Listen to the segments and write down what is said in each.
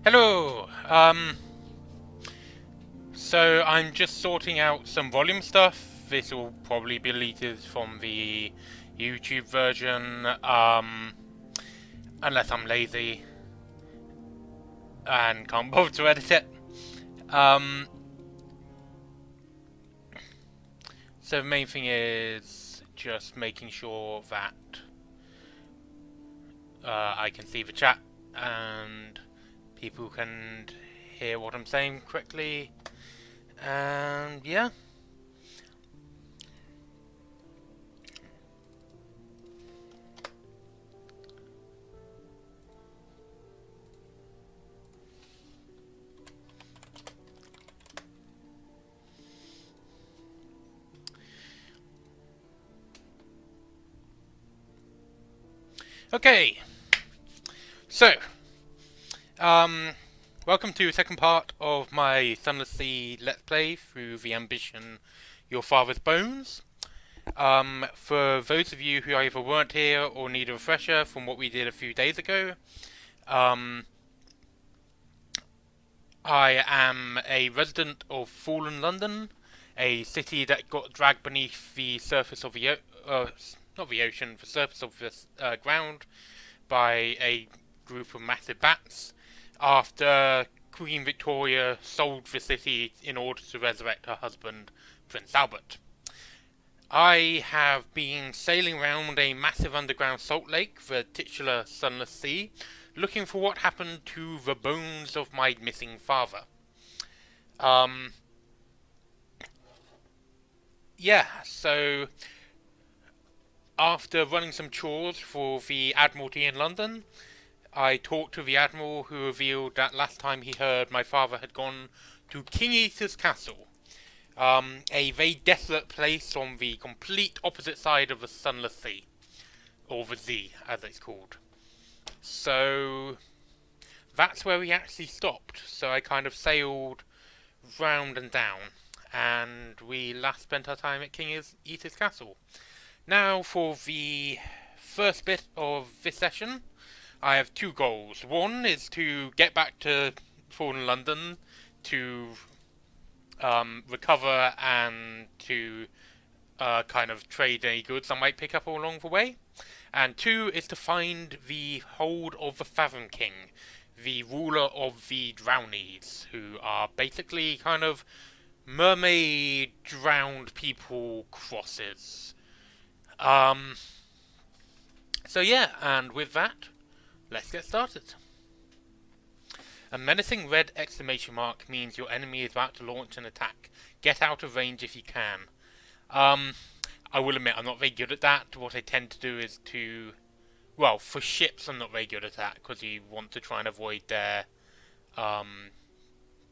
Hello. So I'm just sorting out some volume stuff. This will probably be deleted from the YouTube version, unless I'm lazy and can't bother to edit it. Um, so the main thing is just making sure that I can see the chat and people can hear what I'm saying correctly. And yeah. Okay. So, um, welcome to the second part of my Sunless Sea Let's Play through the ambition Your Father's Bones. For those of you who either weren't here or need a refresher from what we did a few days ago, um, I am a resident of Fallen London, a city that got dragged beneath the surface of the not the ocean, the surface of the ground by a group of massive bats after Queen Victoria sold the city in order to resurrect her husband, Prince Albert. I have been sailing around a massive underground salt lake, the titular Sunless Sea, looking for what happened to the bones of my missing father. So after running some chores for the Admiralty in London, I talked to the Admiral, who revealed that last time he heard my father had gone to King Eater's Castle, a very desolate place on the complete opposite side of the Sunless Sea, or the Z, as it's called. So that's where we actually stopped. So I kind of sailed round and down, and we last spent our time at King Eater's Castle. Now, for the first bit of this session, I have two goals. One is to get back to Fallen London to recover and to kind of trade any goods I might pick up along the way. And two is to find the hold of the Fathom King, the ruler of the Drownies, who are basically kind of mermaid drowned people crosses. So yeah, and with that, let's get started. A menacing red exclamation mark means your enemy is about to launch an attack. Get out of range if you can. I will admit I'm not very good at that. What I tend to do is to... Well, for ships I'm not very good at that, because you want to try and avoid their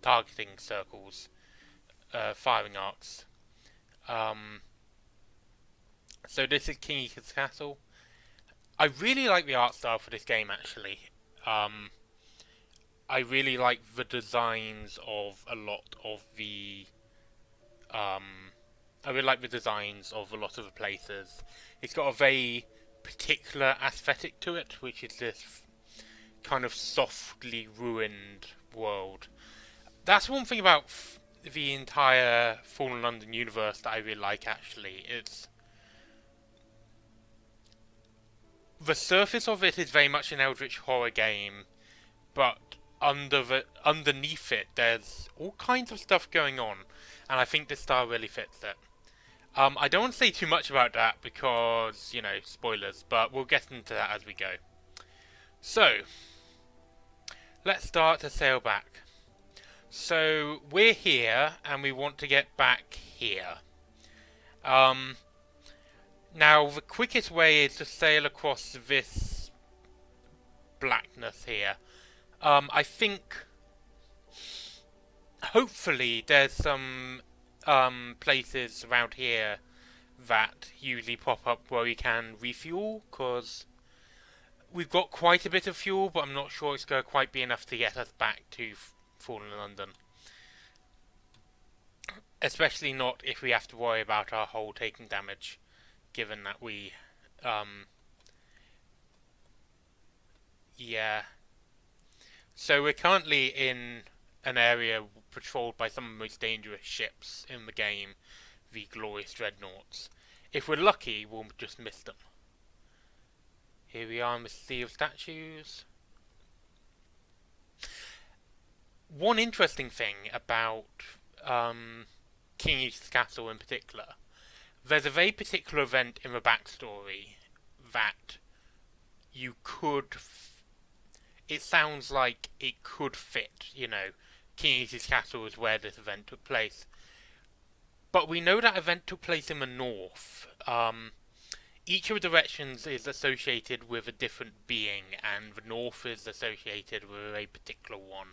targeting circles, firing arcs. So this is King Eater's Castle. I really like the art style for this game, actually. I really like the designs of a lot of the... I really like the designs of a lot of the places. It's got a very particular aesthetic to it, which is this kind of softly ruined world. That's one thing about the entire Fallen London universe that I really like, actually. It's... The surface of it is very much an eldritch horror game, but underneath it there's all kinds of stuff going on, and I think this style really fits it. I don't want to say too much about that because, you know, spoilers, but we'll get into that as we go. So, let's start to sail back. So, we're here, and we want to get back here. Now, the quickest way is to sail across this blackness here. I think, hopefully, there's some places around here that usually pop up where we can refuel, because we've got quite a bit of fuel, but I'm not sure it's going to quite be enough to get us back to Fallen London. Especially not if we have to worry about our hull taking damage, given that we, yeah. So we're currently in an area patrolled by some of the most dangerous ships in the game, the glorious dreadnoughts. If we're lucky, we'll just miss them. Here we are in the Sea of Statues. One interesting thing about King East's Castle in particular, there's a very particular event in the backstory that you could. It sounds like it could fit, you know. King East's Castle is where this event took place. But we know that event took place in the north. Each of the directions is associated with a different being, and the north is associated with a particular one,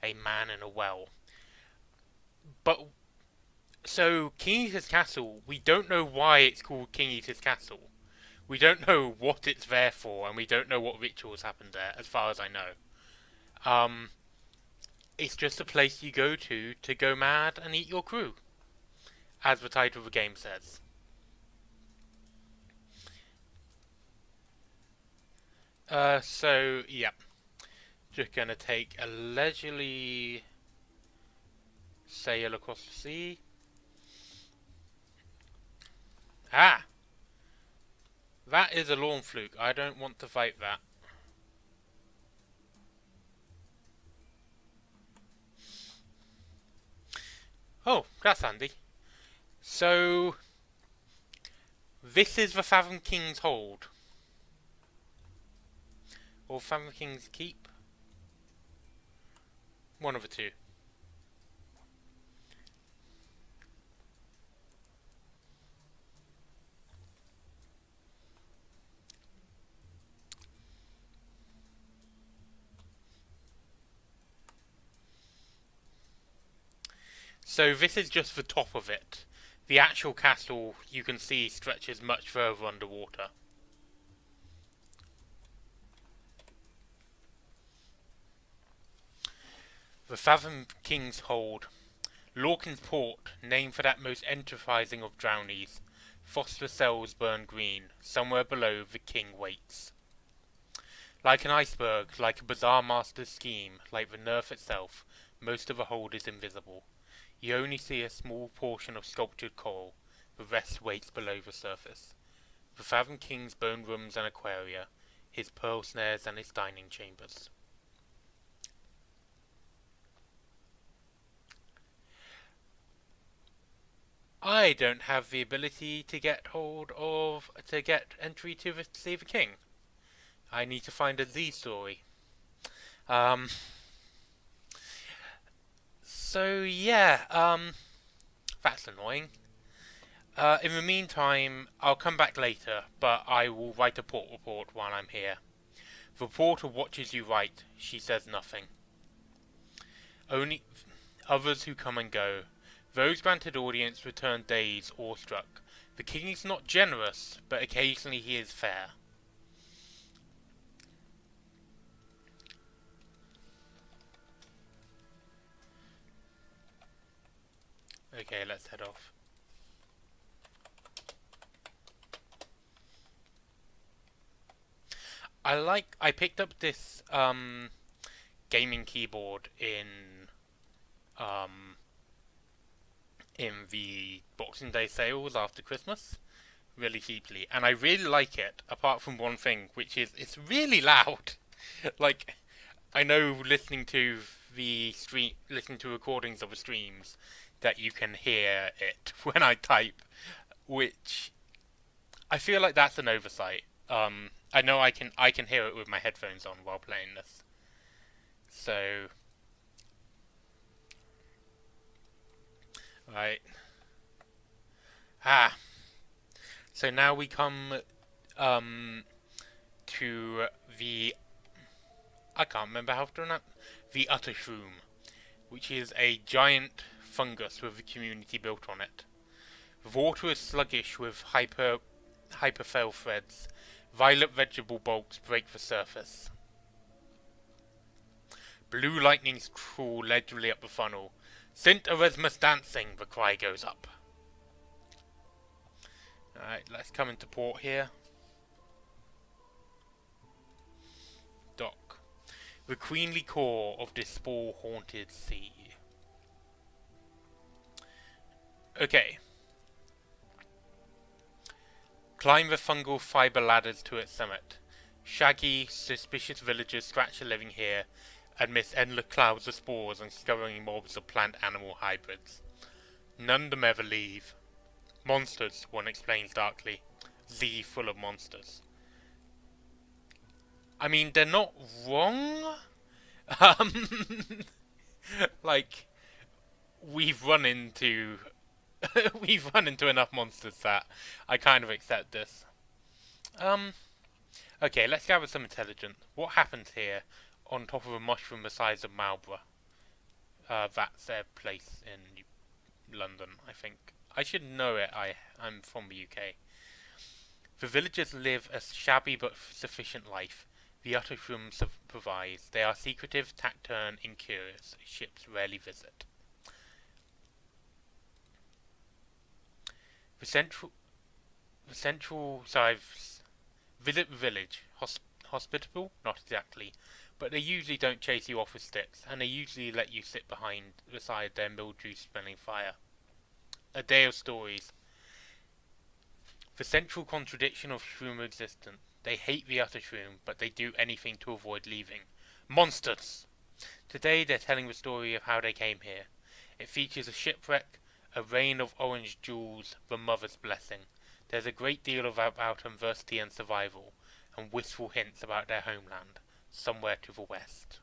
a man in a well. But so King Eater's Castle, we don't know why it's called King Eater's Castle. We don't know what it's there for, and we don't know what rituals happened there, as far as I know. It's just a place you go to go mad and eat your crew, as the title of the game says. So, yeah. Just gonna take a leisurely sail across the sea. Ah! That is a lawn fluke. I don't want to fight that. Oh, that's handy. So, this is the Fathom King's Hold. Or Fathom King's Keep. One of the two. So this is just the top of it. The actual castle, you can see, stretches much further underwater. The Fathom King's Hold. Lorcan's Port, named for that most enterprising of drownies. Phosphor cells burn green. Somewhere below, the king waits. Like an iceberg, like a bizarre master's scheme, like the nerf itself, most of the hold is invisible. You only see a small portion of sculptured coral. The rest waits below the surface. The Fathom King's bone rooms and aquaria, his pearl snares and his dining chambers. I don't have the ability to get entry to Save the King. I need to find a Z story. So yeah, that's annoying. In the meantime, I'll come back later, but I will write a port report while I'm here. The porter watches you write. She says nothing. Only others who come and go. Those granted audience return dazed, awestruck. The king is not generous, but occasionally he is fair. Okay, let's head off. I picked up this gaming keyboard in the Boxing Day sales after Christmas, really cheaply, and I really like it. Apart from one thing, which is it's really loud. Like, I know listening to recordings of the streams that you can hear it when I type, which I feel like that's an oversight. I know I can hear it with my headphones on while playing this. So, right. So now we come to the I can't remember how to pronounce the Utter Shroom, which is a giant fungus with a community built on it. The water is sluggish with hyperfell threads. Violet vegetable bulks break the surface. Blue lightnings crawl leisurely up the funnel. Sint Erasmus dancing, the cry goes up. Alright, let's come into port here. Dock. The queenly core of this spore-haunted sea. Okay. Climb the fungal fiber ladders to its summit. Shaggy, suspicious villagers scratch a living here amidst endless clouds of spores and scurrying mobs of plant-animal hybrids. None of them ever leave. Monsters, one explains darkly. Z full of monsters. I mean, they're not wrong. Like, we've run into we've run into enough monsters that I kind of accept this. Okay, let's gather some intelligence. What happens here on top of a mushroom the size of Marlborough? That's their place in London, I think. I should know it. I'm from the UK. The villagers live a shabby but sufficient life. The Uttershrooms supervise. They are secretive, taciturn, incurious. Ships rarely visit. Visit the village. Hospitable? Not exactly. But they usually don't chase you off with sticks, and they usually let you sit beside their mildew-smelling fire. A day of stories. The central contradiction of shroom existence. They hate the other shroom, but they do anything to avoid leaving. Monsters! Today they're telling the story of how they came here. It features a shipwreck, a rain of orange jewels, the mother's blessing. There's a great deal about adversity and survival, and wistful hints about their homeland, somewhere to the west.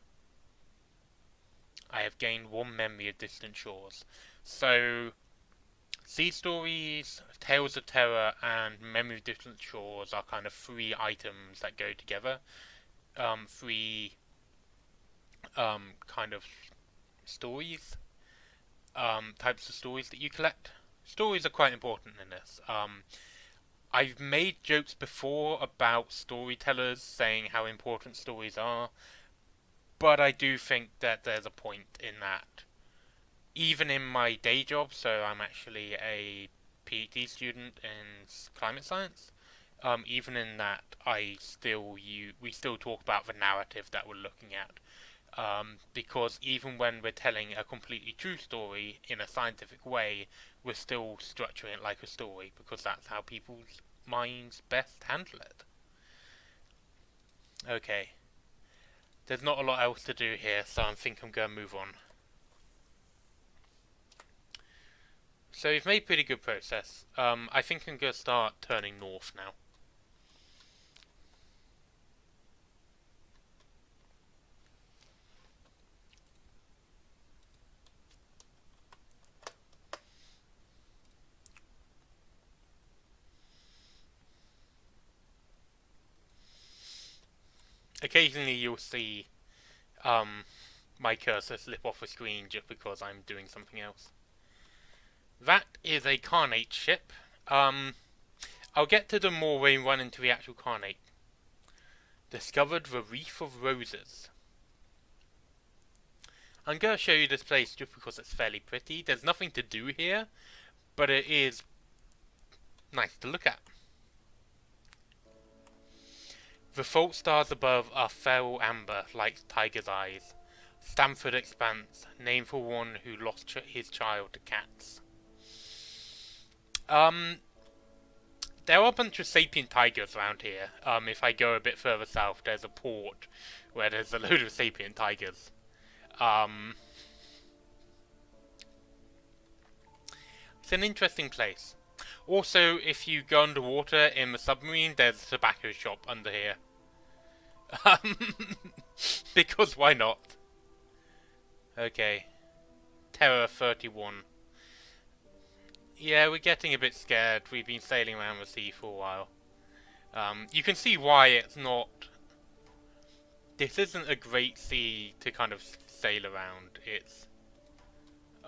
I have gained one memory of distant shores. So, sea stories, tales of terror, and memory of distant shores are kind of three items that go together. Three kind of stories, types of stories that you collect. Stories are quite important in this. I've made jokes before about storytellers saying how important stories are, but I do think that there's a point in that. Even in my day job, so I'm actually a PhD student in climate science, even in that we still talk about the narrative that we're looking at. Because even when we're telling a completely true story in a scientific way, we're still structuring it like a story, because that's how people's minds best handle it. Okay. There's not a lot else to do here, so I think I'm going to move on. So we've made pretty good progress. I think I'm going to start turning north now. Occasionally you'll see my cursor slip off the screen just because I'm doing something else. That is a Carnate ship. I'll get to them more when we run into the actual Carnate. Discovered the Reef of Roses. I'm going to show you this place just because it's fairly pretty. There's nothing to do here, but it is nice to look at. The fault stars above are feral amber, like tiger's eyes. Stamford Expanse, named for one who lost his child to cats. There are a bunch of sapient tigers around here. If I go a bit further south, there's a port where there's a load of sapient tigers. It's an interesting place. Also, if you go underwater in the submarine, there's a tobacco shop under here. Because why not? Okay. Terror 31. Yeah, we're getting a bit scared. We've been sailing around the sea for a while. You can see why it's not... This isn't a great sea to kind of sail around. It's...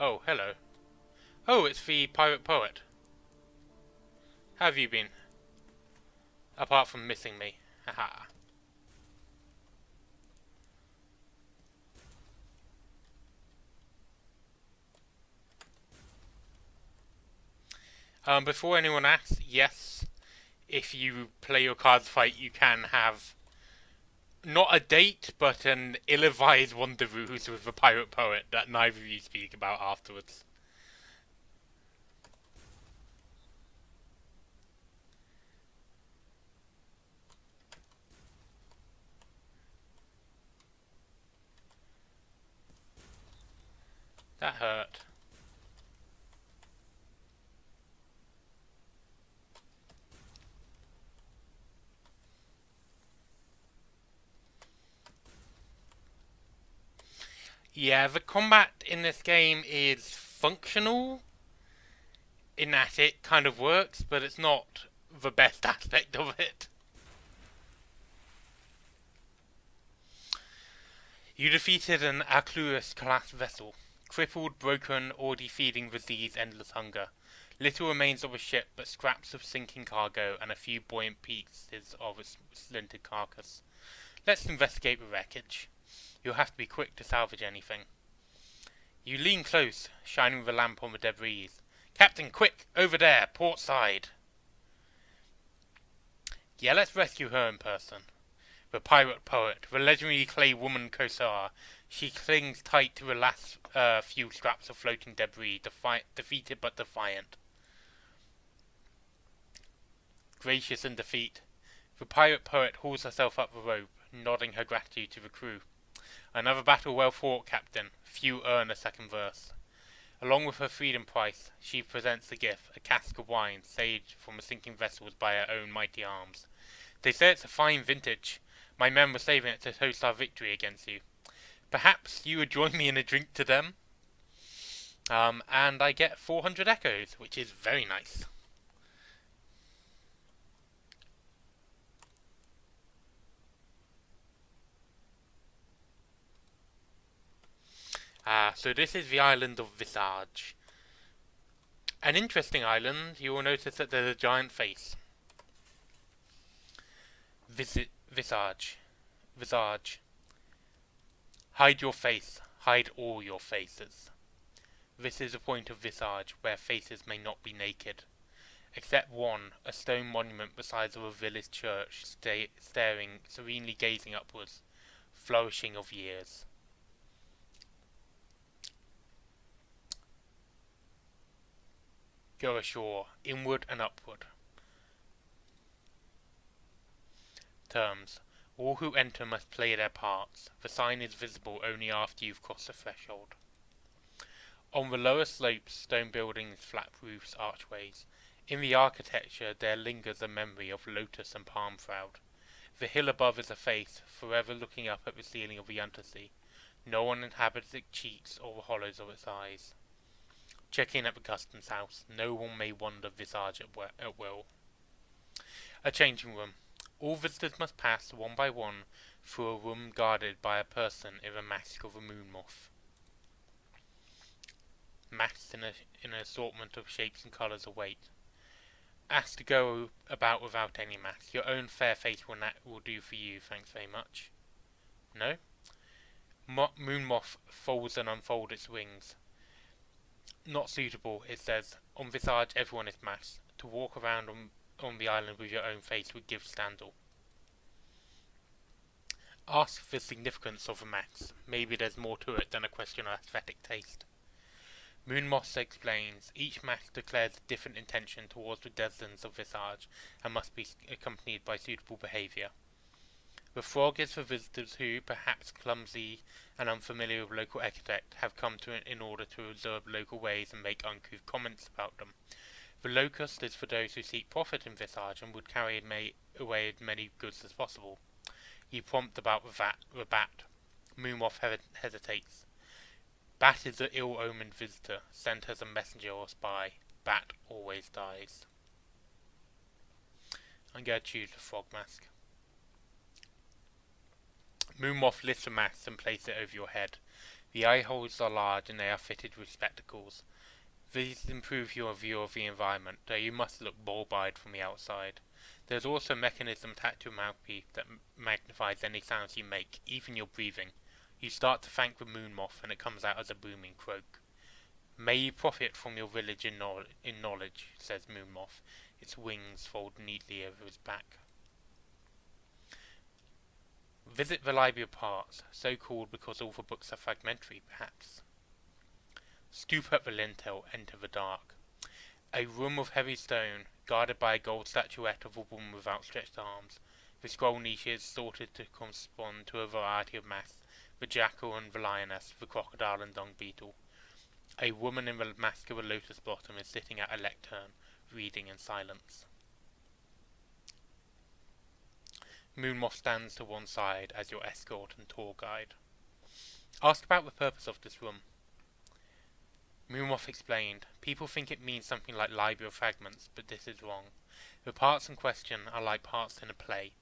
Oh, hello. Oh, it's the pirate poet. How have you been? Apart from missing me. Haha. Before anyone asks, yes, if you play your cards right, you can have Not a date, but an ill-advised rendezvous with a pirate poet that neither of you speak about afterwards. That hurt. Yeah, the combat in this game is functional in that it kind of works, but it's not the best aspect of it. You defeated an Aclurus-class vessel, crippled, broken, already feeding the sea's endless hunger. Little remains of a ship but scraps of sinking cargo and a few buoyant pieces of its splintered carcass. Let's investigate the wreckage. You'll have to be quick to salvage anything. You lean close, shining the lamp on the debris. Captain, quick! Over there, port side! Yeah, let's rescue her in person. The pirate poet, the legendary clay woman Kosar. She clings tight to the last few scraps of floating debris, defeated but defiant. Gracious in defeat, the pirate poet hauls herself up the rope, nodding her gratitude to the crew. Another battle well fought, Captain. Few earn a second verse. Along with her freedom price, she presents a gift, a cask of wine, saved from the sinking vessels by her own mighty arms. They say it's a fine vintage. My men were saving it to toast our victory against you. Perhaps you would join me in a drink to them? And I get 400 echoes, which is very nice. So this is the island of Visage. An interesting island. You will notice that there's a giant face. Visage. Visage. Hide your face. Hide all your faces. This is a point of Visage where faces may not be naked. Except one, a stone monument beside a village church, staring, serenely gazing upwards, flourishing of years. Go ashore, inward and upward. Terms. All who enter must play their parts. The sign is visible only after you've crossed the threshold. On the lower slopes, stone buildings, flat roofs, archways. In the architecture there lingers a memory of lotus and palm shroud. The hill above is a face, forever looking up at the ceiling of the undersea. No one inhabits its cheeks or the hollows of its eyes. Check in at the customs house. No one may wander Visage at will. A changing room. All visitors must pass, one by one, through a room guarded by a person in the mask of a Moonmoth. Masks in an assortment of shapes and colours await. Ask to go about without any mask. Your own fair face will do for you, thanks very much. No? Moonmoth folds and unfolds its wings. Not suitable, it says. On Visage everyone is masked. To walk around on the island with your own face would give scandal. Ask the significance of a mask. Maybe there's more to it than a question of aesthetic taste. Moonmoth explains, each mask declares a different intention towards the denizens of Visage and must be accompanied by suitable behaviour. The frog is for visitors who, perhaps clumsy and unfamiliar with local etiquette, have come to it in order to observe local ways and make uncouth comments about them. The locust is for those who seek profit in Visage and would carry away as many goods as possible. You prompt about the bat. Moonmoth hesitates. Bat is an ill-omened visitor, sent as a messenger or spy. Bat always dies. I'm going to choose the frog mask. Moonmoth lifts the mask and places it over your head. The eye holes are large and they are fitted with spectacles. These improve your view of the environment, though you must look bald-eyed from the outside. There is also a mechanism attached to a mouthpiece that magnifies any sounds you make, even your breathing. You start to thank the Moonmoth and it comes out as a booming croak. May you profit from your village in knowledge, says Moonmoth. Its wings fold neatly over his back. Visit the Library of Parts, so called because all the books are fragmentary, perhaps. Stoop up the lintel, enter the dark. A room of heavy stone, guarded by a gold statuette of a woman with outstretched arms. The scroll niches sorted to correspond to a variety of masks, the jackal and the lioness, the crocodile and dung beetle. A woman in the mask of a lotus bottom is sitting at a lectern, reading in silence. Moonmoth stands to one side as your escort and tour guide. Ask about the purpose of this room. Moonmoth explained, people think it means something like Library of Fragments, but this is wrong. The parts in question are like parts in a play.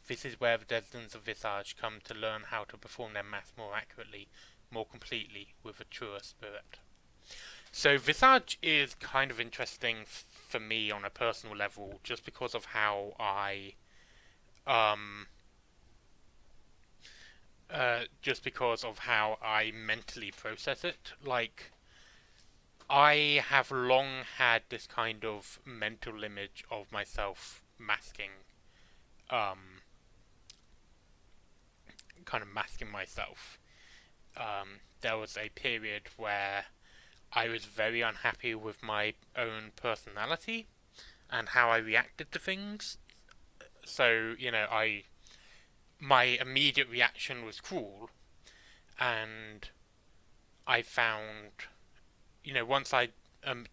This is where the denizens of Visage come to learn how to perform their masks more accurately, more completely, with a truer spirit. So Visage is kind of interesting for me on a personal level, just because of how I mentally process it. Like, I have long had this kind of mental image of myself masking, myself. There was a period where I was very unhappy with my own personality and how I reacted to things. So, my immediate reaction was cruel, and I found, once I'd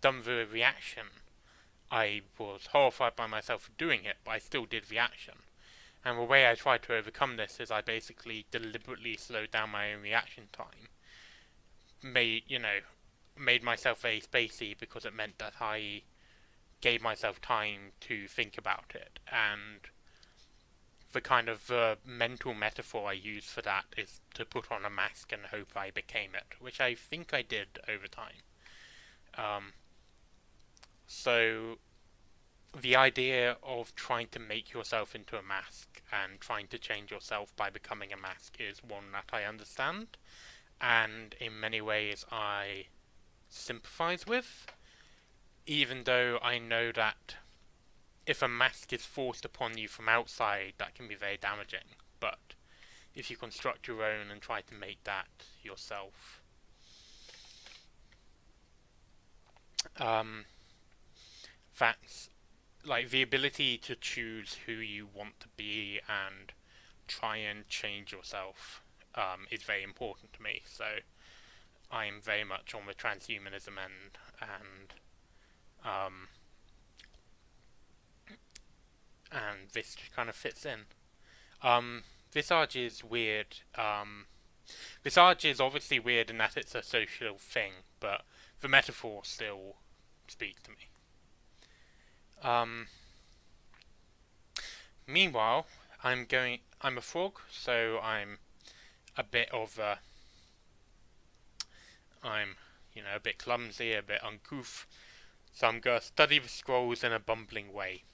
done the reaction, I was horrified by myself for doing it, but I still did the action. And the way I tried to overcome this is I basically deliberately slowed down my own reaction time. Made myself very spacey because it meant that I gave myself time to think about it. And the kind of mental metaphor I use for that is to put on a mask and hope I became it, which I think I did over time. So the idea of trying to make yourself into a mask and trying to change yourself by becoming a mask is one that I understand, and in many ways I sympathize with, even though I know that if a mask is forced upon you from outside, that can be very damaging. But if you construct your own and try to make that yourself, that's like the ability to choose who you want to be and try and change yourself is very important to me. So I'm very much on the transhumanism end, and this kind of fits in. Visage is weird. Visage is obviously weird in that it's a social thing, but the metaphor still speaks to me. Meanwhile, I'm a frog, so I'm a bit a bit clumsy, a bit uncouth, so I'm going to study the scrolls in a bumbling way.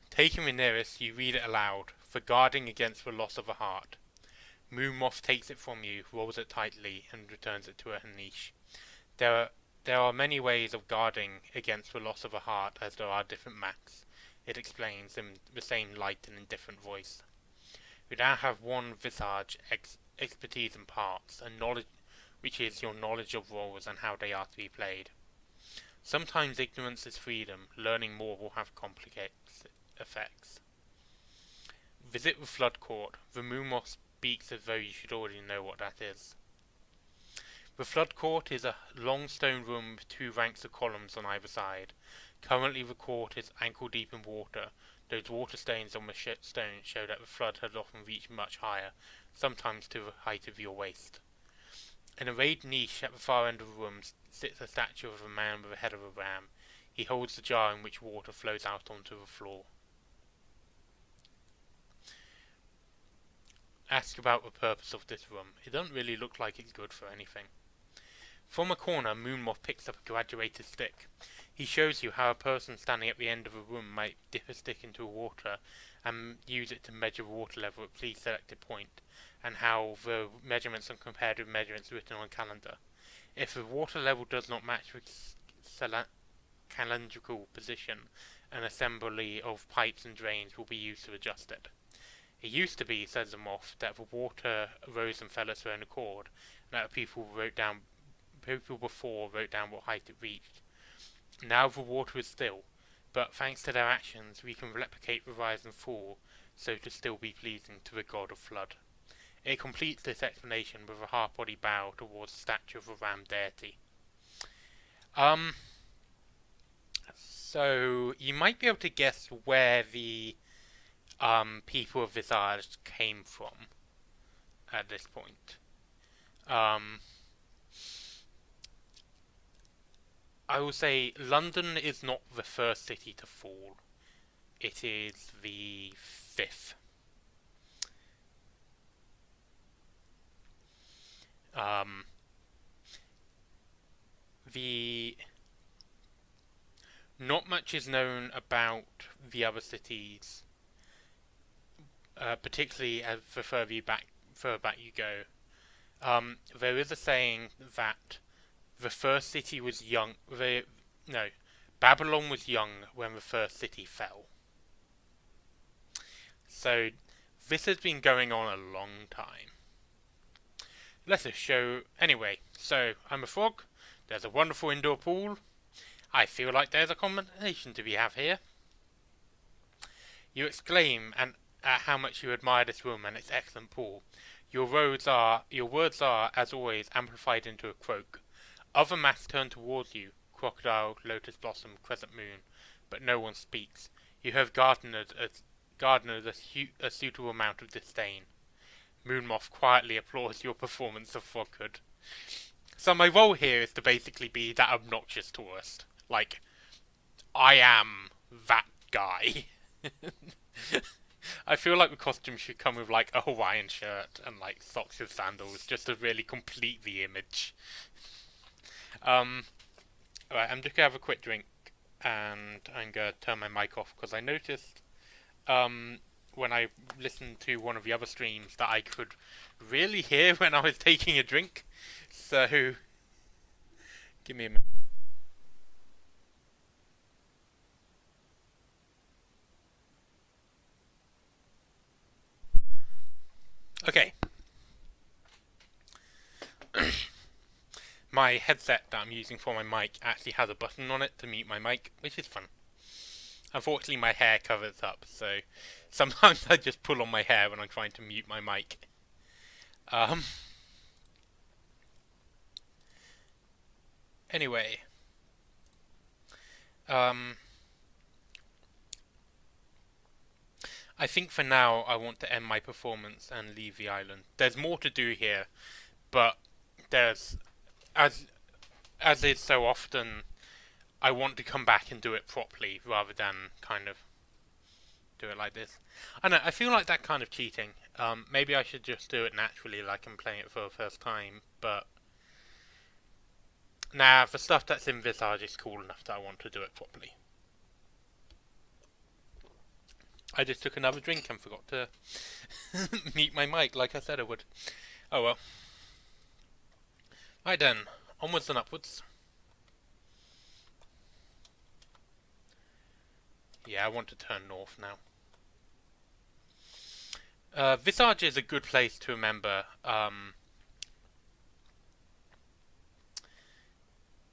Taking the nearest, you read it aloud, for guarding against the loss of a heart. Moonmoth takes it from you, rolls it tightly, and returns it to her niche. There are many ways of guarding against the loss of a heart, as there are different masks, it explains in the same light and indifferent voice. You now have one Visage, expertise in parts, and knowledge, which is your knowledge of roles and how they are to be played. Sometimes ignorance is freedom, learning more will have complicated effects. Visit the Flood Court. The Moonmoth speaks as though you should already know what that is. The Flood Court is a long stone room with 2 ranks of columns on either side. Currently the court is ankle deep in water. Those water stains on the stone show that the flood had often reached much higher, sometimes to the height of your waist. In a raised niche at the far end of the room sits a statue of a man with the head of a ram. He holds the jar in which water flows out onto the floor. Ask about the purpose of this room. It doesn't really look like it's good for anything. From a corner, Moonmoth picks up a graduated stick. He shows you how a person standing at the end of a room might dip a stick into water and use it to measure water level at pre-selected point, and how the measurements are compared with measurements written on a calendar. If the water level does not match with calendrical position, an assembly of pipes and drains will be used to adjust it. It used to be, says the moth, that the water rose and fell at their own accord, and that people before wrote down what height it reached. Now the water is still, but thanks to their actions, we can replicate the rise and fall, so to still be pleasing to the god of flood. It completes this explanation with a half-body bow towards the statue of a ram deity. So you might be able to guess where the people of Visage came from at this point. I will say London is not the first city to fall. It is the 5th. Not much is known about the other cities, particularly as the further back you go. There is a saying that the first city was young. Babylon was young when the first city fell. So this has been going on a long time. Let us show. Anyway, so I'm a frog. There's a wonderful indoor pool. I feel like there's a combination to be had here. You exclaim at how much you admire this room and its excellent pool. Your words are, as always, amplified into a croak. Other masks turn towards you, crocodile, lotus blossom, crescent moon, but no one speaks. You have garnered a suitable amount of disdain. Moonmoth quietly applauds your performance of froghood. So my role here is to basically be that obnoxious tourist. Like, I am that guy. I feel like the costume should come with like a Hawaiian shirt and like socks with sandals, just to really complete the image. Alright, I'm just gonna have a quick drink, and I'm gonna turn my mic off because I noticed when I listened to one of the other streams that I could really hear when I was taking a drink. So, give me a minute. Okay. My headset that I'm using for my mic actually has a button on it to mute my mic, which is fun. Unfortunately, my hair covers up, so sometimes I just pull on my hair when I'm trying to mute my mic. Anyway. I think for now I want to end my performance and leave the island. There's more to do here, but there's, as is so often, I want to come back and do it properly rather than kind of do it like this. I know, I feel like that kind of cheating. Maybe I should just do it naturally like I'm playing it for the first time, but nah, the stuff that's in Visage is cool enough that I want to do it properly. I just took another drink and forgot to mute my mic like I said I would. Oh well. Right then, onwards and upwards. Yeah, I want to turn north now. Visage is a good place to remember.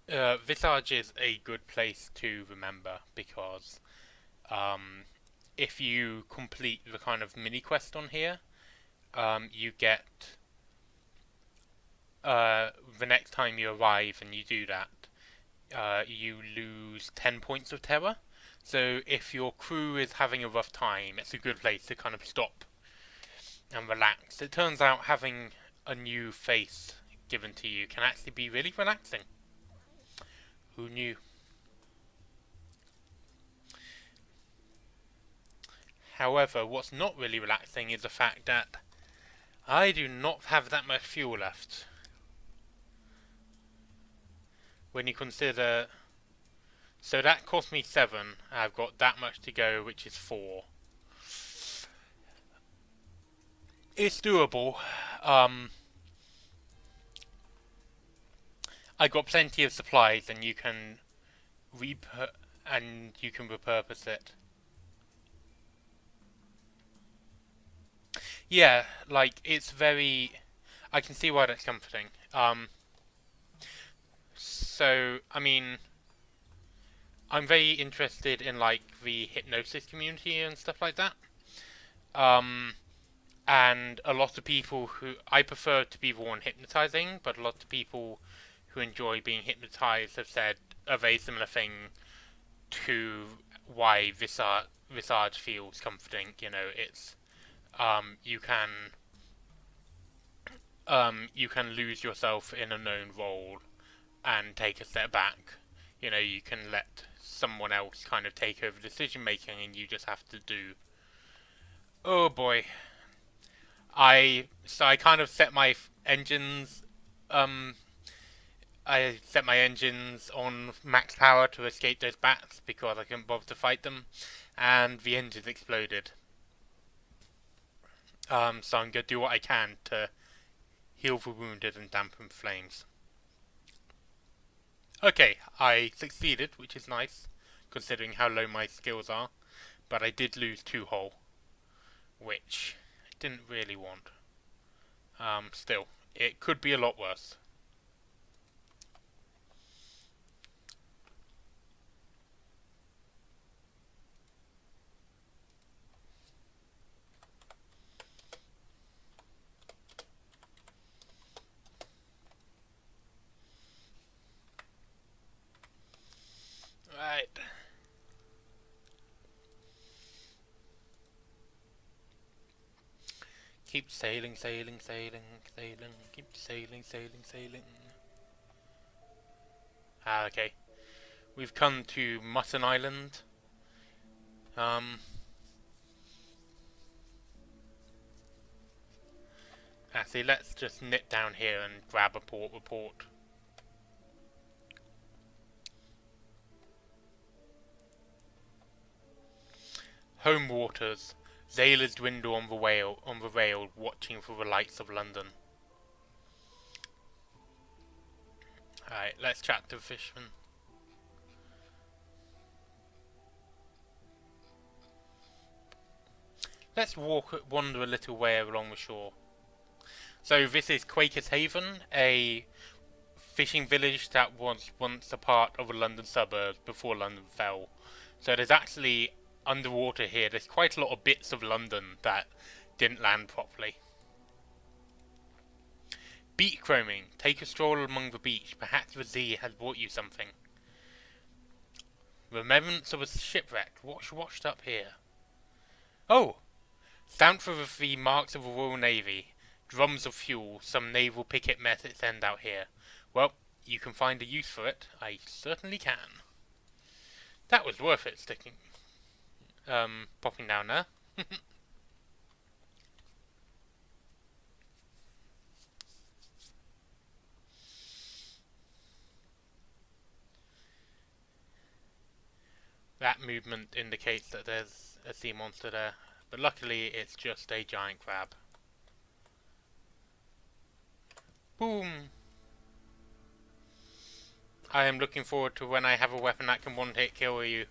Visage is a good place to remember because if you complete the kind of mini quest on here, you get the next time you arrive and you do that, you lose 10 points of terror. So if your crew is having a rough time, it's a good place to kind of stop and relax. It turns out having a new face given to you can actually be really relaxing. Who knew? However, what's not really relaxing is the fact that I do not have that much fuel left. When you consider... So that cost me 7, I've got that much to go, which is 4. It's doable. I got plenty of supplies and you can repurpose it. Yeah, like it's very. I can see why that's comforting. So I mean, I'm very interested in like the hypnosis community and stuff like that. Um, and a lot of people who I prefer to be the one hypnotizing, but a lot of people who enjoy being hypnotized have said a very similar thing to why this art feels comforting. You know, it's um, you can you can lose yourself in a known role and take a step back. You know, you can let someone else kind of take over decision making, and you just have to do. Oh boy, I kind of set my engines. Um, I set my engines on max power to escape those bats because I couldn't bother to fight them, and the engines exploded. So I'm gonna do what I can to heal the wounded and dampen flames. Okay, I succeeded, which is nice, considering how low my skills are, but I did lose 2 hull, which I didn't really want. Still, it could be a lot worse. Right. Keep sailing, sailing, sailing, sailing. Keep sailing, sailing, sailing. Ah, okay. We've come to Mutton Island. Um, Actually, let's just nip down here and grab a port report. Home waters. Sailors dwindle on the rail, watching for the lights of London. Alright, let's chat to the fisherman. Let's wander a little way along the shore. So this is Quakers Haven, a fishing village that was once a part of a London suburb before London fell. So there's actually underwater here. There's quite a lot of bits of London that didn't land properly. Beach combing. Take a stroll along the beach. Perhaps the sea has brought you something. Remembrance of a shipwreck. What's washed up here? Oh! Stamped with the marks of the Royal Navy. Drums of fuel. Some naval picket met its end out here. Well, you can find a use for it. I certainly can. That was worth it sticking. Popping down there. That movement indicates that there's a sea monster there, but luckily it's just a giant crab. Boom! I am looking forward to when I have a weapon that can one-hit kill you.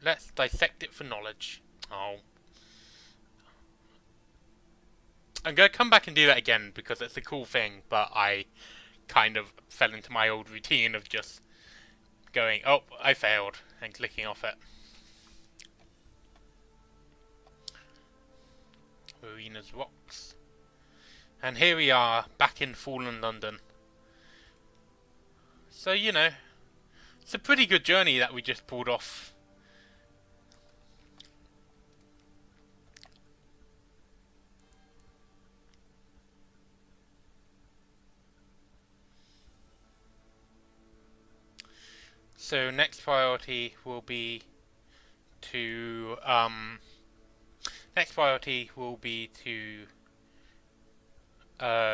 Let's dissect it for knowledge. Oh. I'm going to come back and do that again because it's a cool thing, but I kind of fell into my old routine of just going, oh, I failed, and clicking off it. Arena's rocks. And here we are, back in fallen London. So, you know, it's a pretty good journey that we just pulled off. So next priority will be to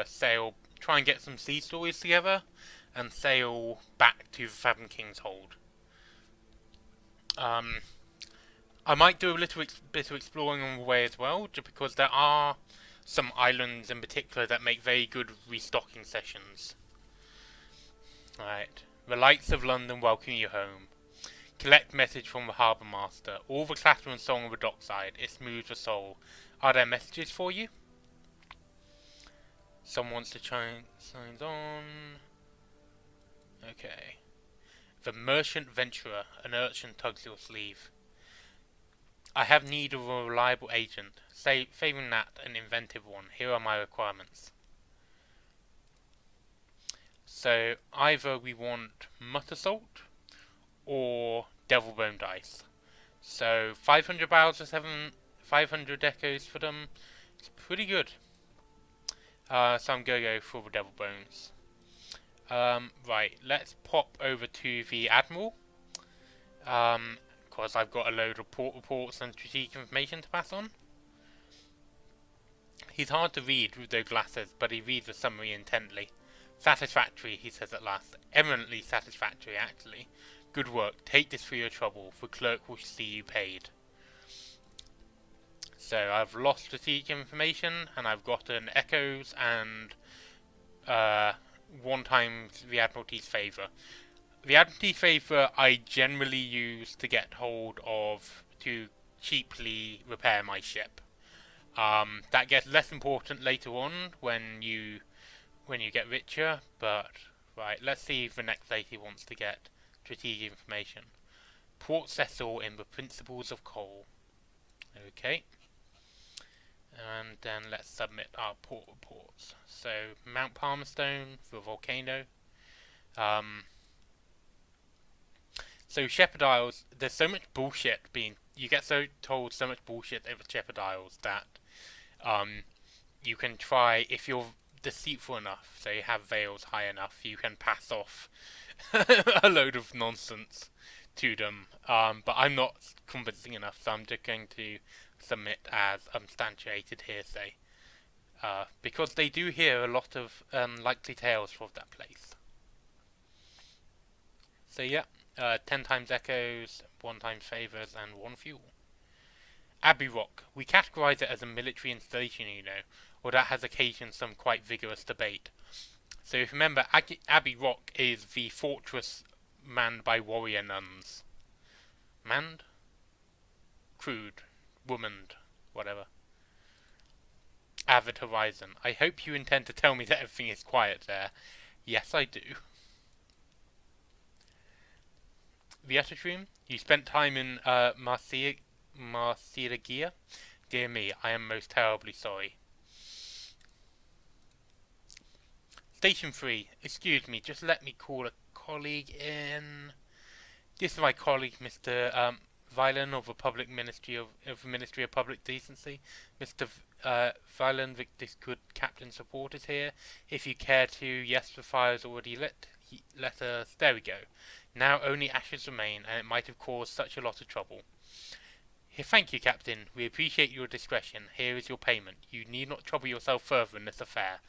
sail, try and get some sea stories together, and sail back to the Fathom King's Hold. I might do a little bit of exploring on the way as well, just because there are some islands in particular that make very good restocking sessions. Alright. The lights of London welcome you home. Collect message from the harbour master. All the clatter and song of the dockside. It smooths the soul. Are there messages for you? Someone wants to try signs on. Okay. The merchant venturer. An urchin tugs your sleeve. I have need of a reliable agent. Failing that, an inventive one. Here are my requirements. So either we want mutter salt or devil bone dice. So 500 barrels for 500 echoes for them. It's pretty good. So I'm gonna go for the devil bones. Right, let's pop over to the admiral. Because I've got a load of port reports and strategic information to pass on. He's hard to read with those glasses, but he reads the summary intently. Satisfactory, he says at last. Eminently satisfactory, actually. Good work. Take this for your trouble. The clerk will see you paid. So I've lost strategic information, and I've gotten echoes and 1 times the Admiralty's favour. The Admiralty's favour I generally use to get hold of to cheaply repair my ship. That gets less important later on when you get richer, but right, let's see if the next lady wants to get strategic information. Port Cecil in the Principles of Coal. Okay. And then let's submit our port reports. So Mount Palmstone, the volcano. So Shepherd Isles, there's so much bullshit you get told so much bullshit over Shepherd Isles that you can try, if you're deceitful enough, so you have veils high enough, you can pass off a load of nonsense to them. But I'm not convincing enough, so I'm just going to submit as unsubstantiated hearsay. Because they do hear a lot of likely tales from that place. So yeah, 10 times echoes, 1 times favours, and 1 fuel. Abbey Rock. We categorise it as a military installation, you know, or that has occasioned some quite vigorous debate. So if you remember, Abbey Rock is the fortress manned by warrior nuns. Manned? Crewed. Womaned. Whatever. Avid Horizon. I hope you intend to tell me that everything is quiet there. Yes, I do. The Room. You spent time in Marcia Gear? Dear me, I am most terribly sorry. Station 3. Excuse me, just let me call a colleague in. This is my colleague, Mr. Violin of the Ministry of Public Decency. Mr. Violin, this good captain support is here. If you care to, yes, the fire is already lit. Let us. There we go. Now only ashes remain, and it might have caused such a lot of trouble. Thank you, Captain. We appreciate your discretion. Here is your payment. You need not trouble yourself further in this affair.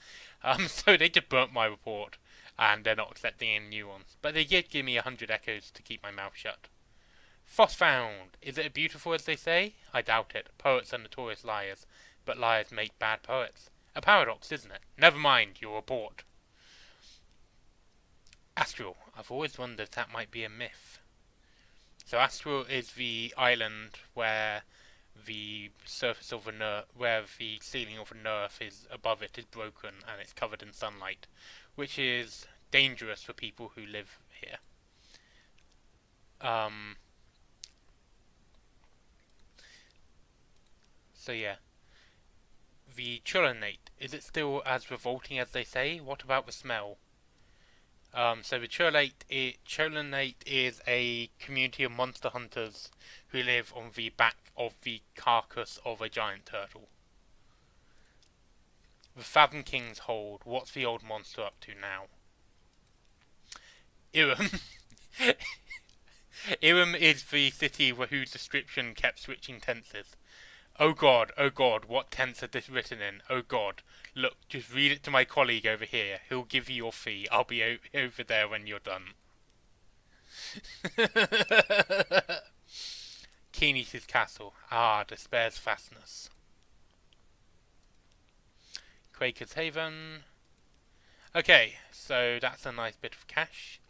So they just burnt my report, and they're not accepting any new ones. But they did give me 100 echoes to keep my mouth shut. Frost found. Is it beautiful as they say? I doubt it. Poets are notorious liars, but liars make bad poets. A paradox, isn't it? Never mind your report. Astral. I've always wondered if that might be a myth. So Astral is the island where the surface of where the ceiling of a nerf is above it is broken and it's covered in sunlight, which is dangerous for people who live here. So yeah. The Chulinate. Is it still as revolting as they say? What about the smell? So the Cholinate is a community of monster hunters who live on the back of the carcass of a giant turtle. The Fathom King's Hold. What's the old monster up to now? Irem. Irem is the city whose description kept switching tenses. Oh god, what tense is this written in? Oh god. Look, just read it to my colleague over here. He'll give you your fee. I'll be over there when you're done. Keeney's Castle. Ah, Despair's Fastness. Quakers Haven. Okay, so that's a nice bit of cash.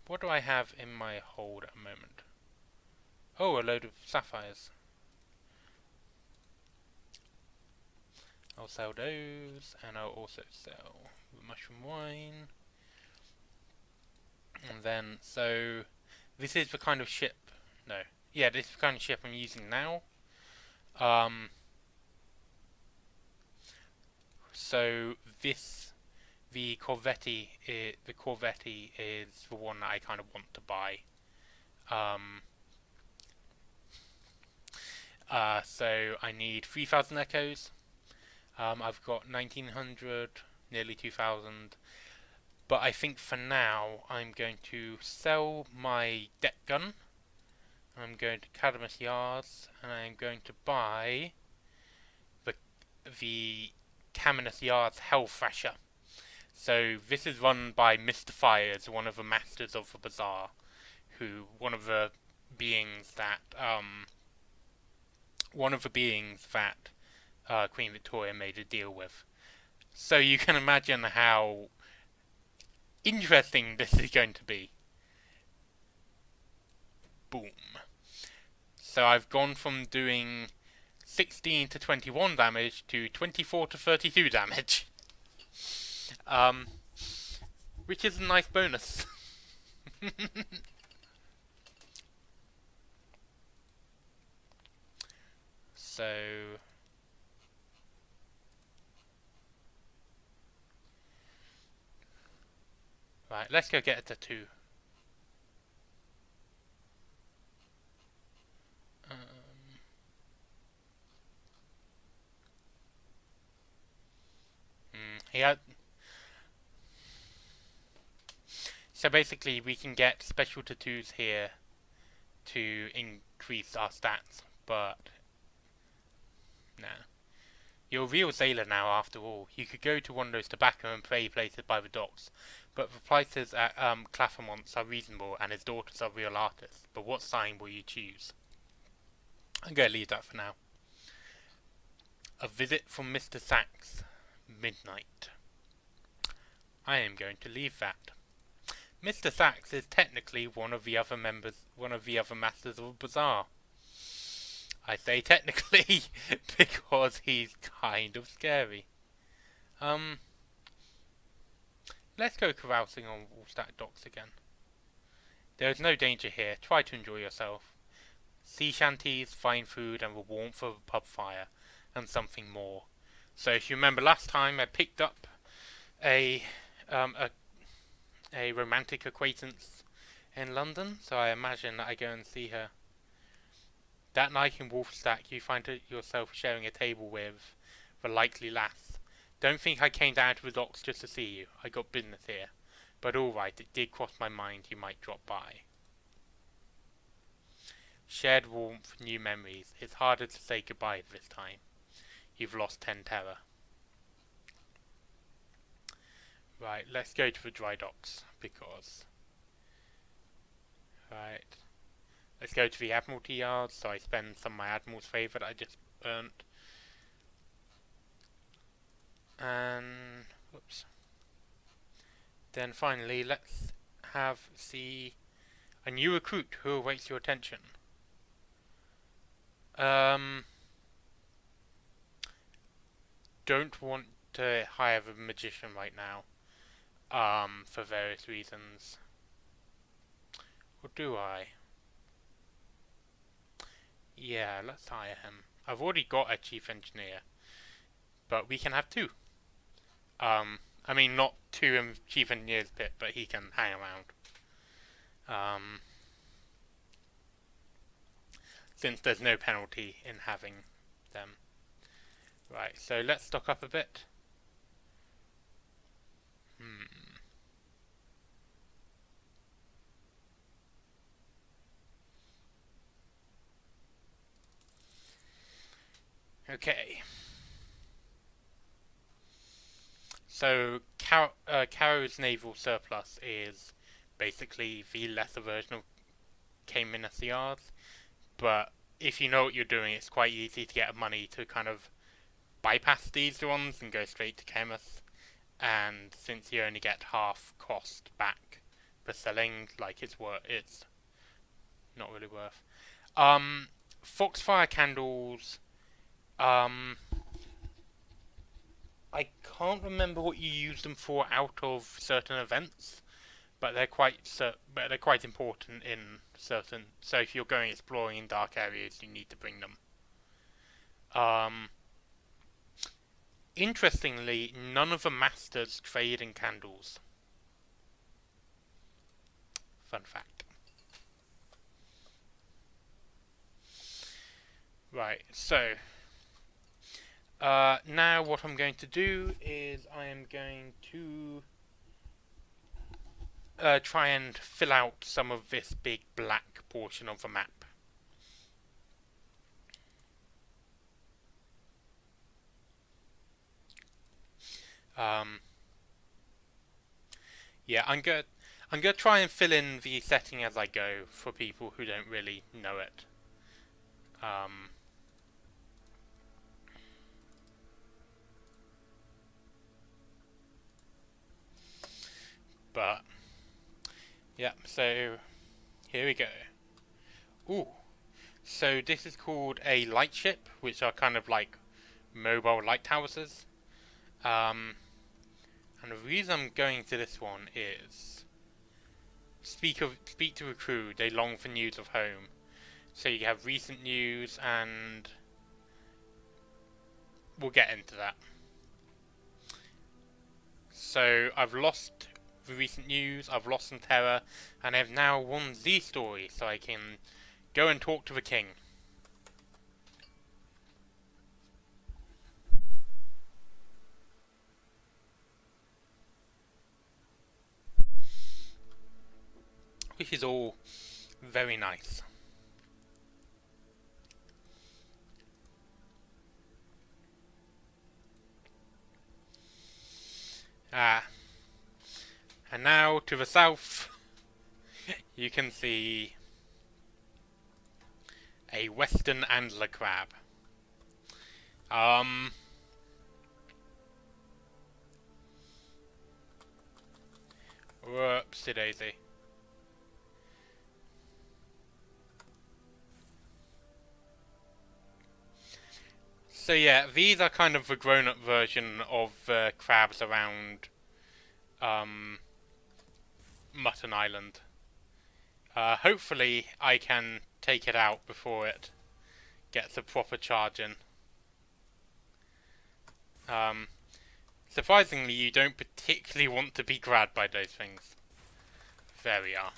What do I have in my hold at the moment? Oh, a load of sapphires. I'll sell those, and I'll also sell mushroom wine. And then, so, this is the kind of ship, no, yeah, this is the kind of ship I'm using now. So this, the Corvette is the one that I kind of want to buy. So I need 3,000 echoes. I've got 1,900, nearly 2,000. But I think for now I'm going to sell my deck gun. I'm going to Cadamus Yards, and I'm going to buy the Caminus Yards Hell Thrasher. So this is run by Mr. Fires, one of the masters of the bazaar, one of the beings that Queen Victoria made a deal with. So you can imagine how interesting this is going to be. Boom. So I've gone from doing 16 to 21 damage to 24 to 32 damage. Which is a nice bonus. So right, let's go get a tattoo. Yeah. So basically, we can get special tattoos here to increase our stats, but nah. You're a real sailor now, after all. You could go to one of those tobacco and pray places by the docks, but the prices at Claphamont's are reasonable, and his daughters are real artists. But what sign will you choose? I'm going to leave that for now. A visit from Mr. Sachs. Midnight. I am going to leave that. Mr. Sachs is technically one of the other masters of the bazaar. I say technically because he's kind of scary. Let's go carousing on Woolstack Docks again. There is no danger here. Try to enjoy yourself. Sea shanties, fine food, and the warmth of a pub fire, and something more. So if you remember last time, I picked up a romantic acquaintance in London, so I imagine that I go and see her. That night in Wolfstack, you find yourself sharing a table with the likely lass. Don't think I came down to the docks just to see you. I got business here. But alright, it did cross my mind you might drop by. Shared warmth, new memories. It's harder to say goodbye this time. You've lost 10 terror. Right, let's go to the dry docks, because... Right. Let's go to the Admiralty Yards, so I spend some of my Admiral's favour that I just earned. And... whoops. Then finally, let's see a new recruit who awaits your attention. Don't want to hire a magician right now. For various reasons. Or do I? Yeah, let's hire him. I've already got a chief engineer, but we can have two. I mean, not two in chief engineer's pit, but he can hang around. Since there's no penalty in having them. Right, so let's stock up a bit. Okay. So, Caro's naval surplus is basically the lesser version of Caminus Yards, but if you know what you're doing, it's quite easy to get money to kind of bypass these ones and go straight to Camus, and since you only get half cost back for selling. Like it's not really worth. Foxfire candles. I can't remember what you use them for out of certain events, but they're quite important in certain. So if you're going exploring in dark areas, you need to bring them. Interestingly, none of the masters trade in candles. Fun fact. Right, so now what I'm going to do is I am going to try and fill out some of this big black portion of the map. Yeah, I'm gonna try and fill in the setting as I go for people who don't really know it. But yeah, so here we go. Ooh, so this is called a lightship, which are kind of like mobile lighthouses. And the reason I'm going to this one is speak to a crew. They long for news of home. So you have recent news, and we'll get into that. So I've lost the recent news, I've lost some terror, and I've now won the story, so I can go and talk to the king. Which is all very nice. And now to the south, you can see a western antler crab. Whoopsie daisy. So yeah, these are kind of the grown-up version of crabs around Mutton Island. Hopefully I can take it out before it gets a proper charge in. Surprisingly, you don't particularly want to be grabbed by those things. There we are.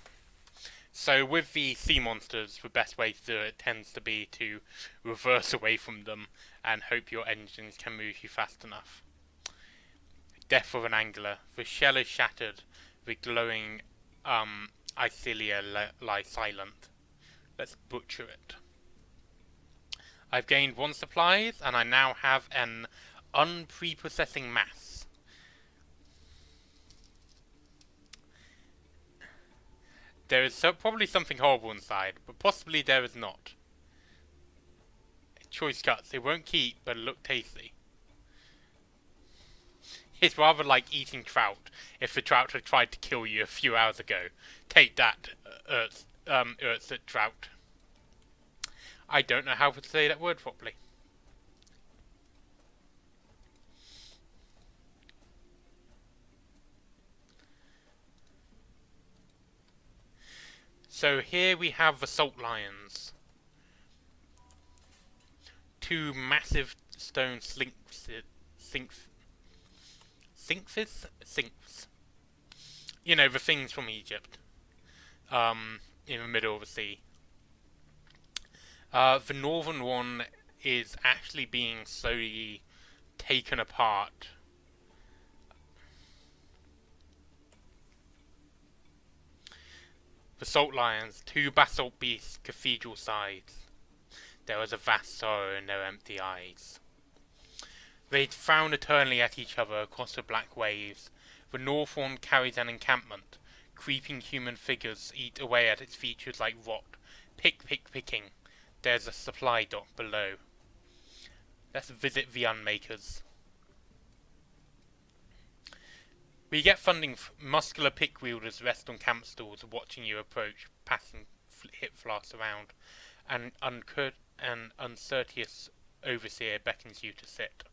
So with the sea monsters, the best way to do it tends to be to reverse away from them and hope your engines can move you fast enough. Death of an angler. The shell is shattered. The glowing Icilia lie silent. Let's butcher it. I've gained 1 supplies, and I now have an unpreprocessing mass. There is probably something horrible inside, but possibly there is not. Choice cuts. They won't keep, but look tasty. It's rather like eating trout if the trout had tried to kill you a few hours ago. Take that, Urtzit trout. I don't know how to say that word properly. So here we have the salt lions. 2 massive stone sphinxes. You know, the things from Egypt. In the middle of the sea. The northern one is actually being slowly taken apart. The salt lions, 2 basalt beasts, cathedral sides. There was a vast sorrow in their empty eyes. They frown eternally at each other across the black waves. The north one carries an encampment. Creeping human figures eat away at its features like rot. Picking. There's a supply dock below. Let's visit the unmakers. We get funding. Muscular pick wielders rest on camp stools, watching you approach, passing hip flasks around. An uncertainous overseer beckons you to sit.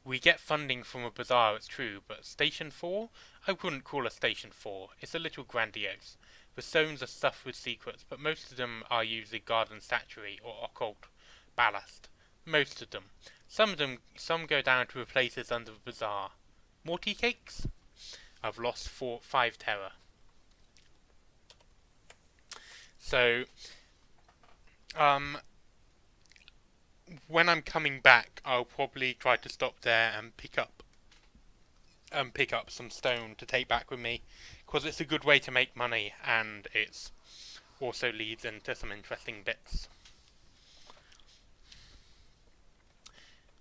We get funding from a bazaar, it's true, but Station 4? I wouldn't call a Station 4. It's a little grandiose. The stones are stuffed with secrets, but most of them are usually garden statuary or occult ballast. Most of them. Some go down to the places under the bazaar. More tea cakes? I've lost 5 terror. So, when I'm coming back, I'll probably try to stop there and pick up some stone to take back with me, because it's a good way to make money, and it's also leads into some interesting bits.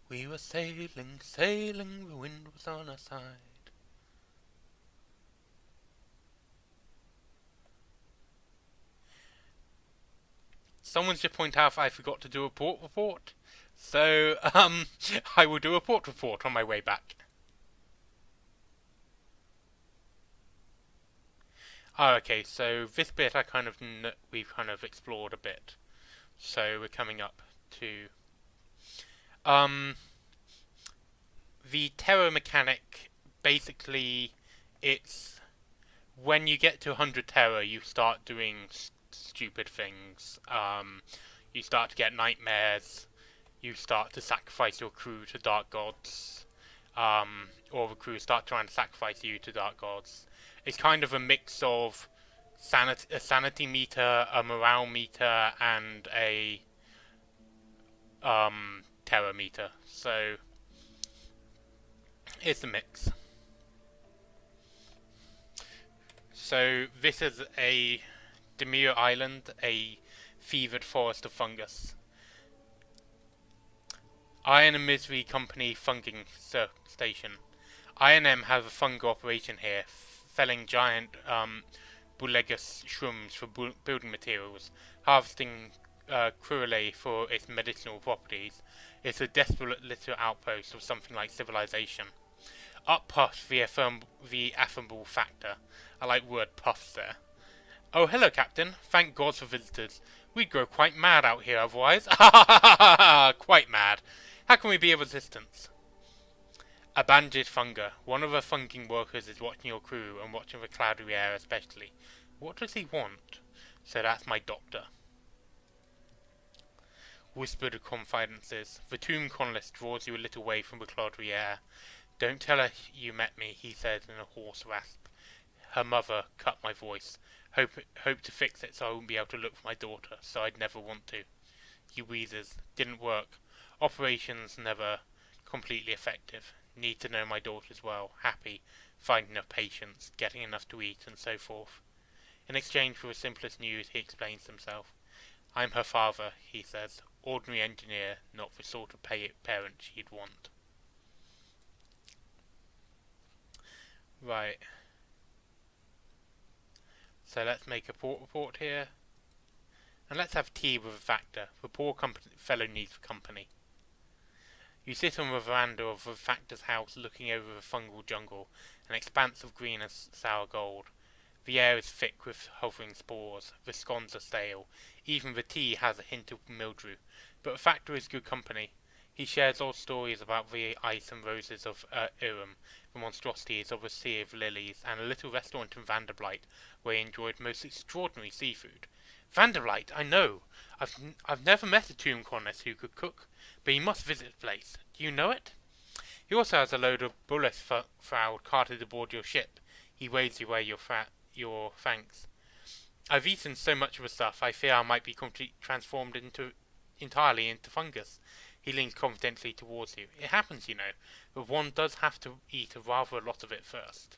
We were sailing, sailing, the wind was on our side. Someone's just pointed out I forgot to do a port report. So, I will do a port report on my way back. Oh, okay, so this bit we've kind of explored a bit. So we're coming up to the terror mechanic. Basically, it's when you get to 100 terror, you start doing stupid things. You start to get nightmares. You start to sacrifice your crew to dark gods, or the crew start trying to sacrifice you to dark gods. It's kind of a mix of a sanity meter, a morale meter, and a terror meter. So it's a mix. So this is a Demure Island, a fevered forest of fungus. Iron and Misery Company Funging Station. I&M have a fungal operation here, felling giant bulegus shrooms for building materials, harvesting crurulae for its medicinal properties. It's a desperate little outpost of something like civilization. Up puffs the affable factor. I like word puffs there. Oh, hello, Captain. Thank God for visitors. We'd go quite mad out here otherwise. Quite mad. How can we be of assistance? A bandaged funga. One of the funging workers is watching your crew and watching the cloudy air especially. What does he want? So that's my doctor. Whispered confidences. The tomb colonist draws you a little way from the cloudy air. Don't tell her you met me, he said in a hoarse rasp. Her mother cut my voice. Hope to fix it so I won't be able to look for my daughter, so I'd never want to. You wheezers. Didn't work. Operations never completely effective. Need to know my daughters well. Happy. Finding enough patients. Getting enough to eat, and so forth. In exchange for the simplest news, he explains himself. I'm her father, he says. Ordinary engineer, not the sort of parent she'd want. Right. So let's make a port report here. And let's have tea with a factor. The poor fellow needs company. You sit on the veranda of the factor's house looking over the fungal jungle, an expanse of green and sour gold. The air is thick with hovering spores. The scones are stale. Even the tea has a hint of mildew. But the factor is good company. He shares old stories about the ice and roses of Irem, the monstrosities of a sea of lilies, and a little restaurant in Vanderblight, where he enjoyed most extraordinary seafood. Vanderblight, I know. I've never met a tomb colonist who could cook, but you must visit the place. Do you know it? He also has a load of bullets carted aboard your ship. He waves you away your thanks. I've eaten so much of the stuff, I fear I might be completely transformed entirely into fungus. He leans confidently towards you. It happens, you know, but one does have to eat a lot of it first.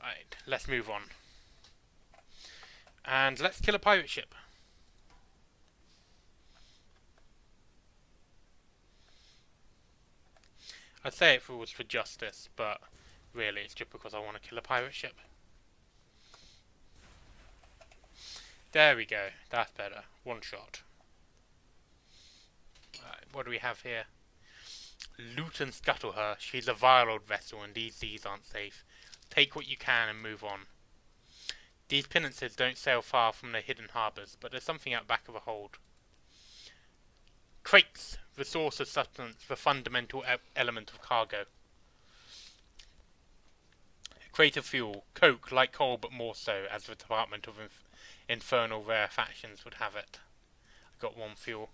Right, let's move on. And let's kill a pirate ship. I'd say if it was for justice, but really it's just because I want to kill a pirate ship. There we go, that's better. One shot. Right, what do we have here? Loot and scuttle her. She's a vile old vessel, and these seas aren't safe. Take what you can and move on. These pinnaces don't sail far from their hidden harbours, but there's something out back of a hold. Quakes, the source of substance, the fundamental element of cargo. Greater fuel, coke, like coal but more so, as the Department of Infernal Rarefactions would have it. I got one fuel.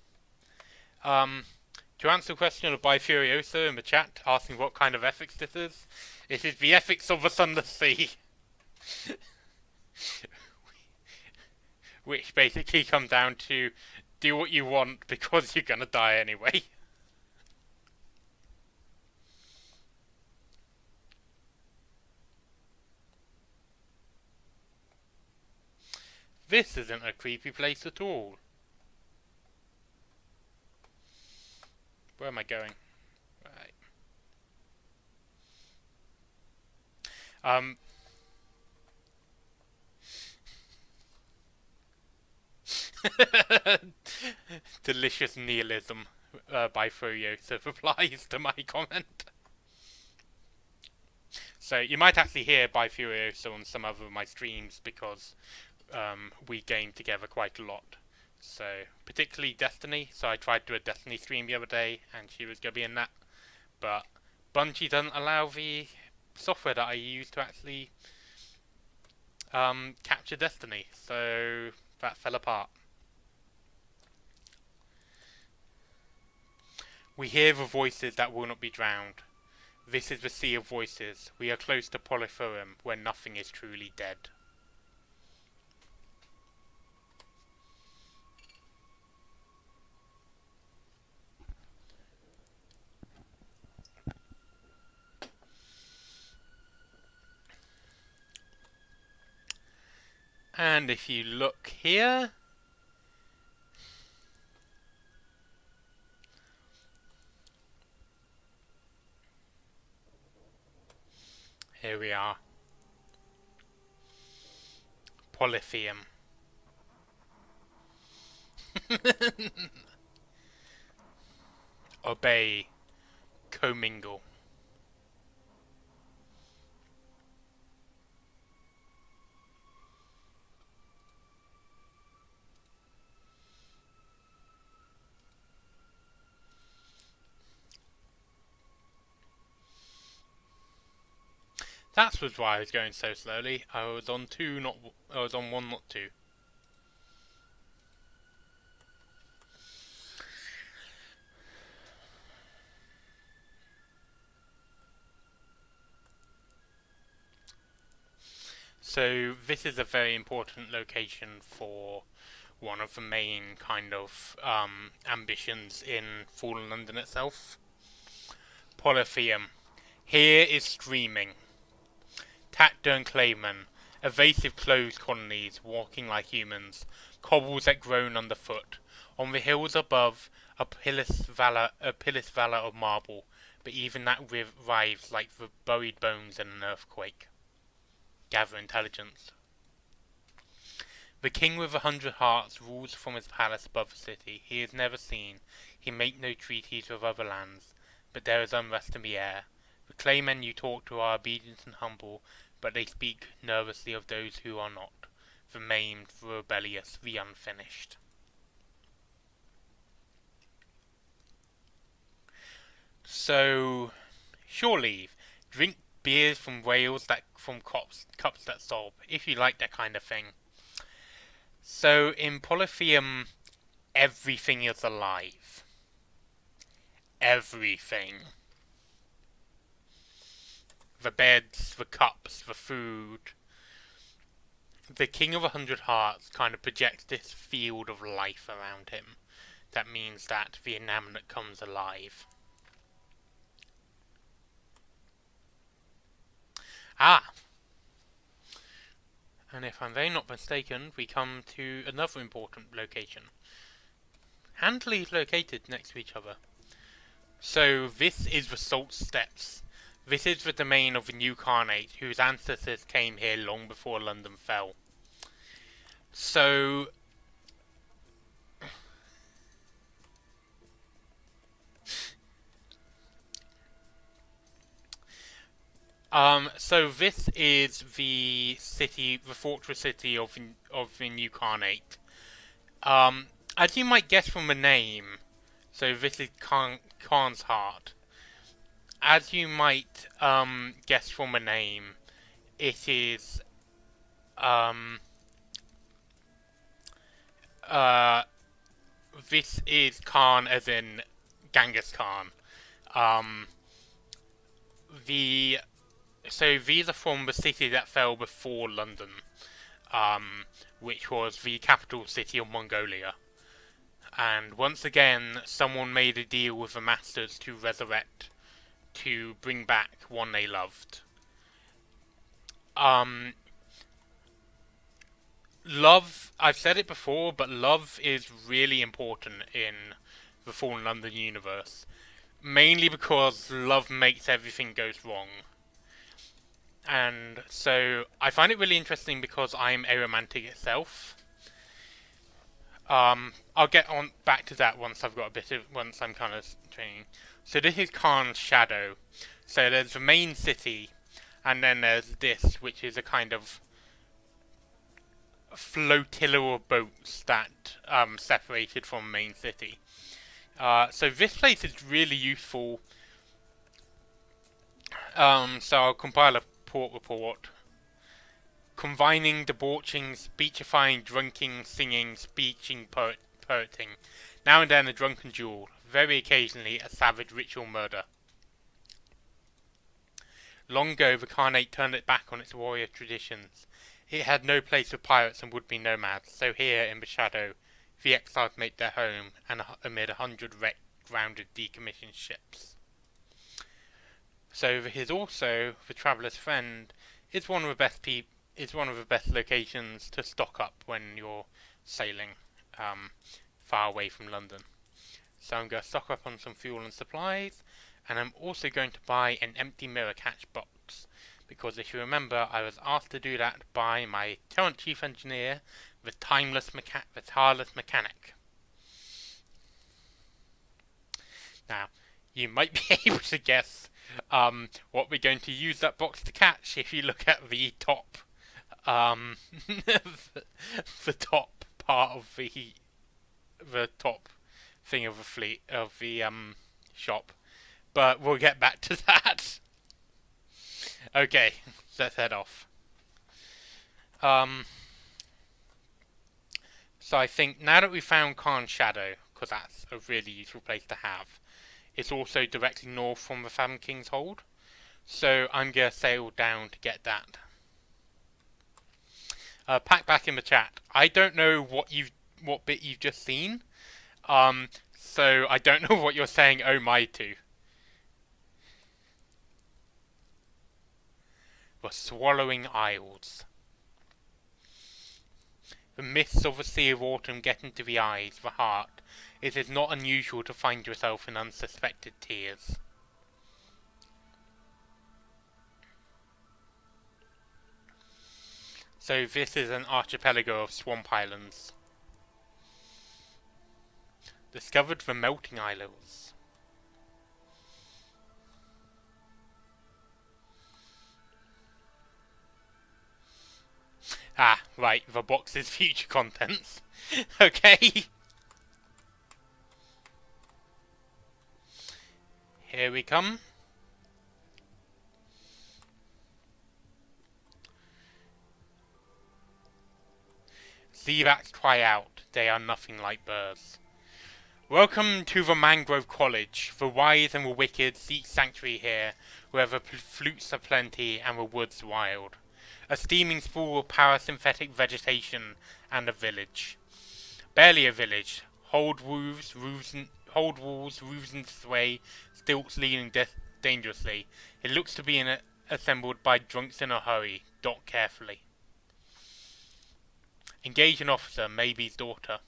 To answer the question of By Furioso in the chat, asking what kind of ethics this is, it is the ethics of the Sunless Sea. Which basically come down to do what you want because you're gonna die anyway. This isn't a creepy place at all. Where am I going? Right. Delicious nihilism by Furiosa replies to my comment. So you might actually hear by Furiosa on some other of my streams because we game together quite a lot. So particularly Destiny. So I tried to do a Destiny stream the other day, and she was going to be in that. But Bungie doesn't allow the software that I use to actually capture Destiny. So that fell apart. We hear the voices that will not be drowned. This is the sea of voices. We are close to Polyphorum, where nothing is truly dead. And if you look here, here we are. Polypheum. Obey. Commingle. That was why I was going so slowly. I was on one, not two. So this is a very important location for one of the main kind of ambitions in Fallen London itself. Polypheum. Here is streaming. Tackdern Clayman, evasive closed colonies, walking like humans, cobbles that groan underfoot. On the hills above, a pitiless valor of marble, but even that writhes like the buried bones in an earthquake. Gather intelligence. The king with 100 hearts rules from his palace above the city. He is never seen. He makes no treaties with other lands, but there is unrest in the air. The claymen you talk to are obedient and humble, but they speak nervously of those who are not, the maimed, the rebellious, the unfinished. So, shore leave. Drink beers from whales from cups that sob, if you like that kind of thing. So, in Polypheum, everything is alive. Everything. The beds, the cups, the food. The King of 100 Hearts kind of projects this field of life around him. That means that the inanimate comes alive. Ah! And if I'm very not mistaken, we come to another important location. Handily located next to each other. So this is the Salt Steps. This is the domain of the New Carnate, whose ancestors came here long before London fell. So, So this is the city, the fortress city of the New Carnate. As you might guess from the name, so this is Khan's Heart. As you might guess from the name, it is um uh this is Khan as in Genghis Khan. Um, the so these are from the city that fell before London, which was the capital city of Mongolia. And once again, someone made a deal with the masters to resurrect, to bring back one they loved. Um, love, I've said it before, but love is really important in the Fallen London universe. Mainly because love makes everything goes wrong. And so I find it really interesting because I'm a romantic itself. I'll get on back to that once once I'm kind of training. So this is Khan's Shadow. So there's the main city, and then there's this, which is a kind of flotilla of boats that separated from the main city. So this place is really useful. So I'll compile a port report. Combining debauching, speechifying, drunking, singing, speeching, poeting. Now and then a drunken duel. Very occasionally a savage ritual murder. Long ago the Khanate turned it back on its warrior traditions. It had no place for pirates and would-be nomads, so here in the shadow the exiles made their home, and amid 100 wrecked, grounded, decommissioned ships. So here's also the traveller's friend. It's one of the best locations to stock up when you're sailing far away from London. So I'm going to stock up on some fuel and supplies, and I'm also going to buy an empty mirror catch box, because if you remember, I was asked to do that by my current chief engineer, the tireless mechanic. Now, you might be able to guess what we're going to use that box to catch if you look at the top, the top part of the top thing of the fleet of the shop. But we'll get back to that. Okay, let's head off. So I think now that we've found Khan's Shadow, because that's a really useful place to have, it's also directly north from the Fathom King's Hold. So I'm going to sail down to get that. Pack back in the chat. I don't know what bit you've just seen. So I don't know what you're saying oh my to. The Swallowing Isles. The mists of the Sea of Autumn get into the eyes, the heart. It is not unusual to find yourself in unsuspected tears. So this is an archipelago of swamp islands. Discovered the melting isles. Ah, right, the box is future contents. Okay. Here we come. Zebats cry out, they are nothing like birds. Welcome to the Mangrove College. The wise and the wicked seek sanctuary here, where the flutes are plenty and the woods wild. A steaming spool of parasynthetic vegetation and a village. Barely a village. Hold walls, roofs and sway, stilts leaning dangerously. It looks to be assembled by drunks in a hurry. Dock carefully. Engage an officer, Maybe's daughter.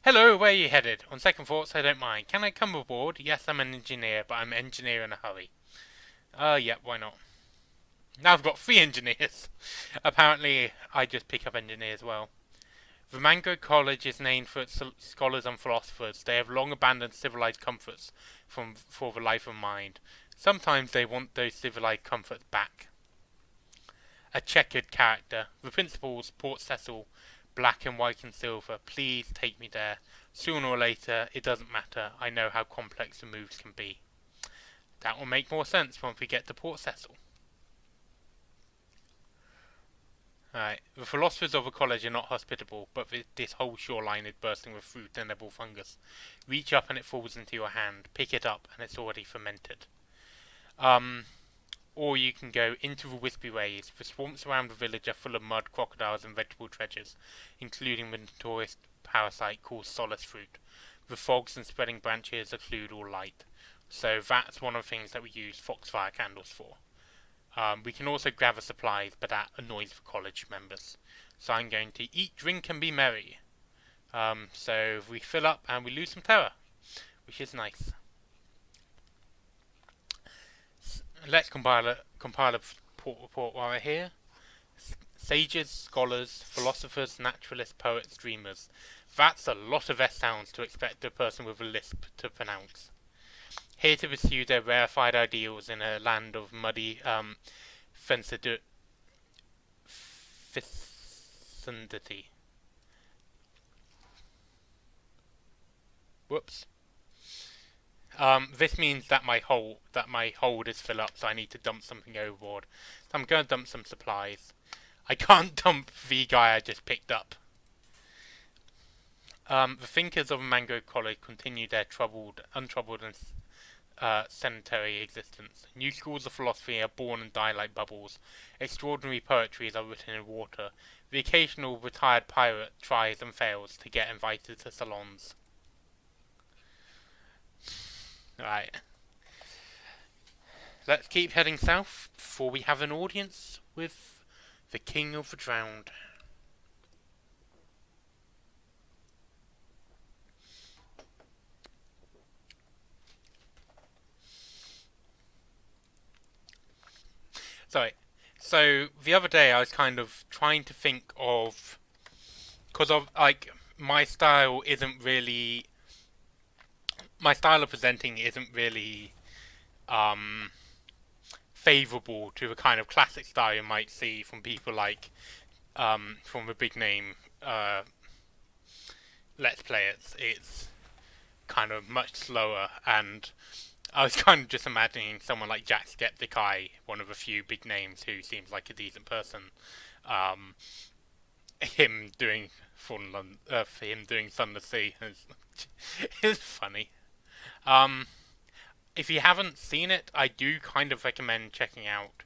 Hello, where are you headed? On second thoughts, I don't mind. Can I come aboard? Yes, I'm an engineer, but I'm an engineer in a hurry. Yeah, why not? Now I've got 3 engineers. Apparently, I just pick up engineers well. The Mangrove College is named for its scholars and philosophers. They have long abandoned civilized comforts for the life of mind. Sometimes they want those civilized comforts back. a checkered character. The principals, Port Cecil, black and white and silver. Please take me there. Sooner or later, it doesn't matter. I know how complex the moves can be. That will make more sense once we get to Port Cecil. Alright, the philosophers of the college are not hospitable, but this whole shoreline is bursting with fruit and edible fungus. Reach up and it falls into your hand. Pick it up and it's already fermented. Or you can go into the wispy ways. The swamps around the village are full of mud, crocodiles and vegetable treasures, including the notorious parasite called solace fruit. The fogs and spreading branches occlude all light. So that's one of the things that we use foxfire candles for. We can also gather supplies, but that annoys the college members. So I'm going to eat, drink, and be merry. So we fill up and we lose some terror, which is nice. Let's compile a report while we're here. Sages, scholars, philosophers, naturalists, poets, dreamers. That's a lot of S sounds to expect a person with a lisp to pronounce. Here to pursue their rarefied ideals in a land of muddy fecundity. Whoops. This means that my hold is filled up, so I need to dump something overboard. So I'm going to dump some supplies. I can't dump the guy I just picked up. The thinkers of Mangrove College continue their untroubled and sedentary existence. New schools of philosophy are born and die like bubbles. Extraordinary poetries are written in water. The occasional retired pirate tries and fails to get invited to salons. Right. Let's keep heading south before we have an audience with the King of the Drowned. Sorry. So the other day I was kind of trying to think of, because of my style of presenting isn't really favourable to the kind of classic style you might see from people like from the big name Let's Players. It's kind of much slower, and I was kind of just imagining someone like Jack Skepticeye, one of a few big names who seems like a decent person, him doing Sunless Sea is funny. If you haven't seen it, I do kind of recommend checking out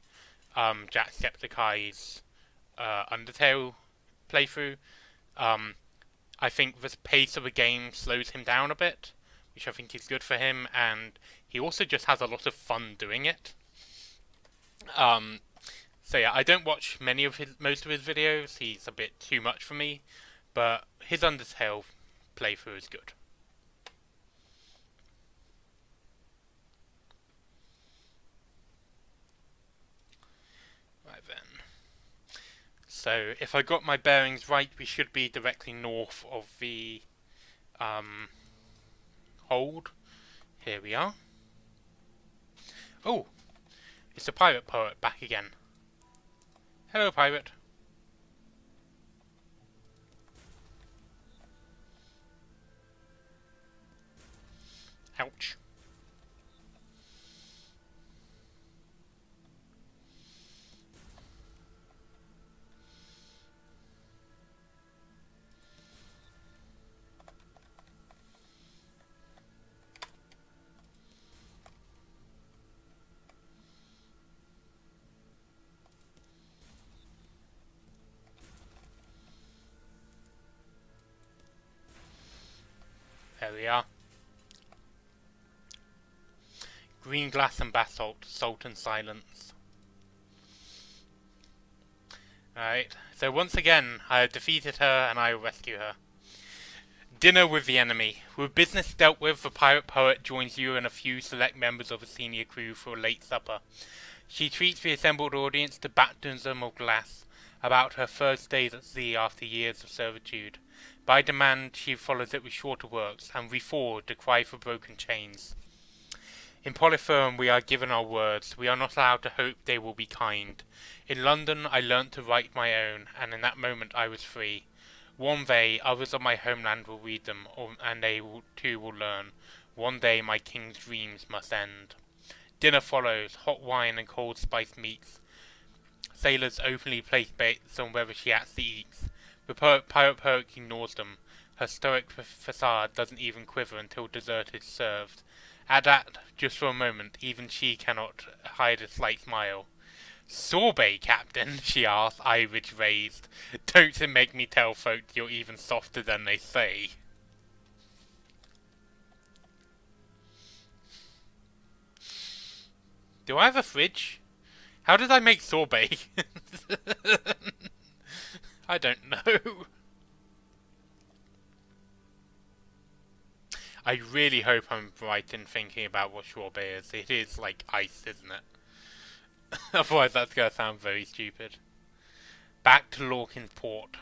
Jack Skepticeye's Undertale playthrough. I think the pace of the game slows him down a bit, which I think is good for him, and he also just has a lot of fun doing it. So yeah, I don't watch most of his videos. He's a bit too much for me, but his Undertale playthrough is good. Right then. So if I got my bearings right, we should be directly north of the hold. Here we are. Oh, it's the pirate poet back again. Hello, pirate. Ouch. There we are. Green glass and basalt, salt and silence. Alright, so once again, I have defeated her and I will rescue her. Dinner with the enemy. With business dealt with, the pirate poet joins you and a few select members of the senior crew for a late supper. She treats the assembled audience to baptism of glass about her first days at sea after years of servitude. By demand, she follows it with shorter works, and we forward the cry for broken chains. In Polypherne we are given our words, we are not allowed to hope they will be kind. In London I learnt to write my own, and in that moment I was free. One day others of my homeland will read them, and they too will learn. One day my king's dreams must end. Dinner follows, hot wine and cold spiced meats. Sailors openly place bets on whether she actually eats. The pirate poet ignores them. Her stoic facade doesn't even quiver until dessert is served. At that, just for a moment, even she cannot hide a slight smile. Sorbet, Captain, she asked, eyelids raised. Don't make me tell folk you're even softer than they say. Do I have a fridge? How did I make sorbet? I don't know. I really hope I'm right in thinking about what sorbet is. It is like ice, isn't it? Otherwise that's going to sound very stupid. Back to Lorcan's Port.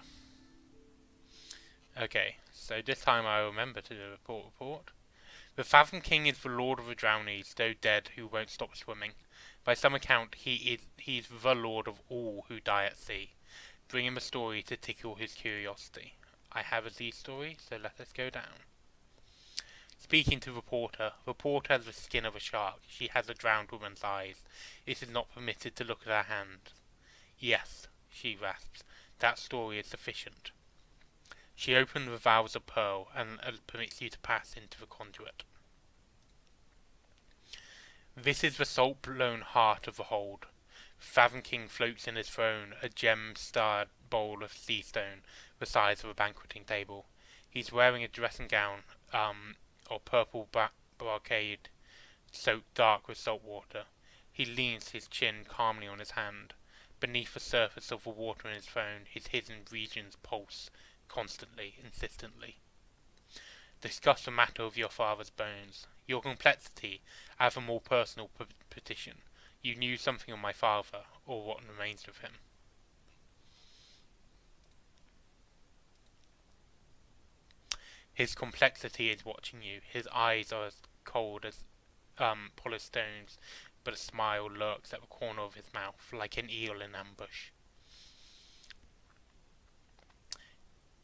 Okay, so this time I remember to do a report. The Fathom King is the lord of the drownies, though dead, who won't stop swimming. By some account, he is the lord of all who die at sea. Bring him a story to tickle his curiosity. I have a Z story, so let us go down. Speaking to Reporter has the skin of a shark. She has a drowned woman's eyes. It is not permitted to look at her hand. Yes, she rasps. That story is sufficient. She opens the valves of pearl and permits you to pass into the conduit. This is the salt-blown heart of the hold. The Fathom King floats in his throne, a gem-starred bowl of sea stone, the size of a banqueting table. He's wearing a dressing gown, or purple brocade, soaked dark with salt water. He leans his chin calmly on his hand. Beneath the surface of the water in his throne, his hidden regions pulse, constantly, insistently. Discuss the matter of your father's bones. Your complexity, I have a more personal petition. You knew something of my father, or what remains of him. His complexity is watching you. His eyes are as cold as polished stones, but a smile lurks at the corner of his mouth, like an eel in ambush.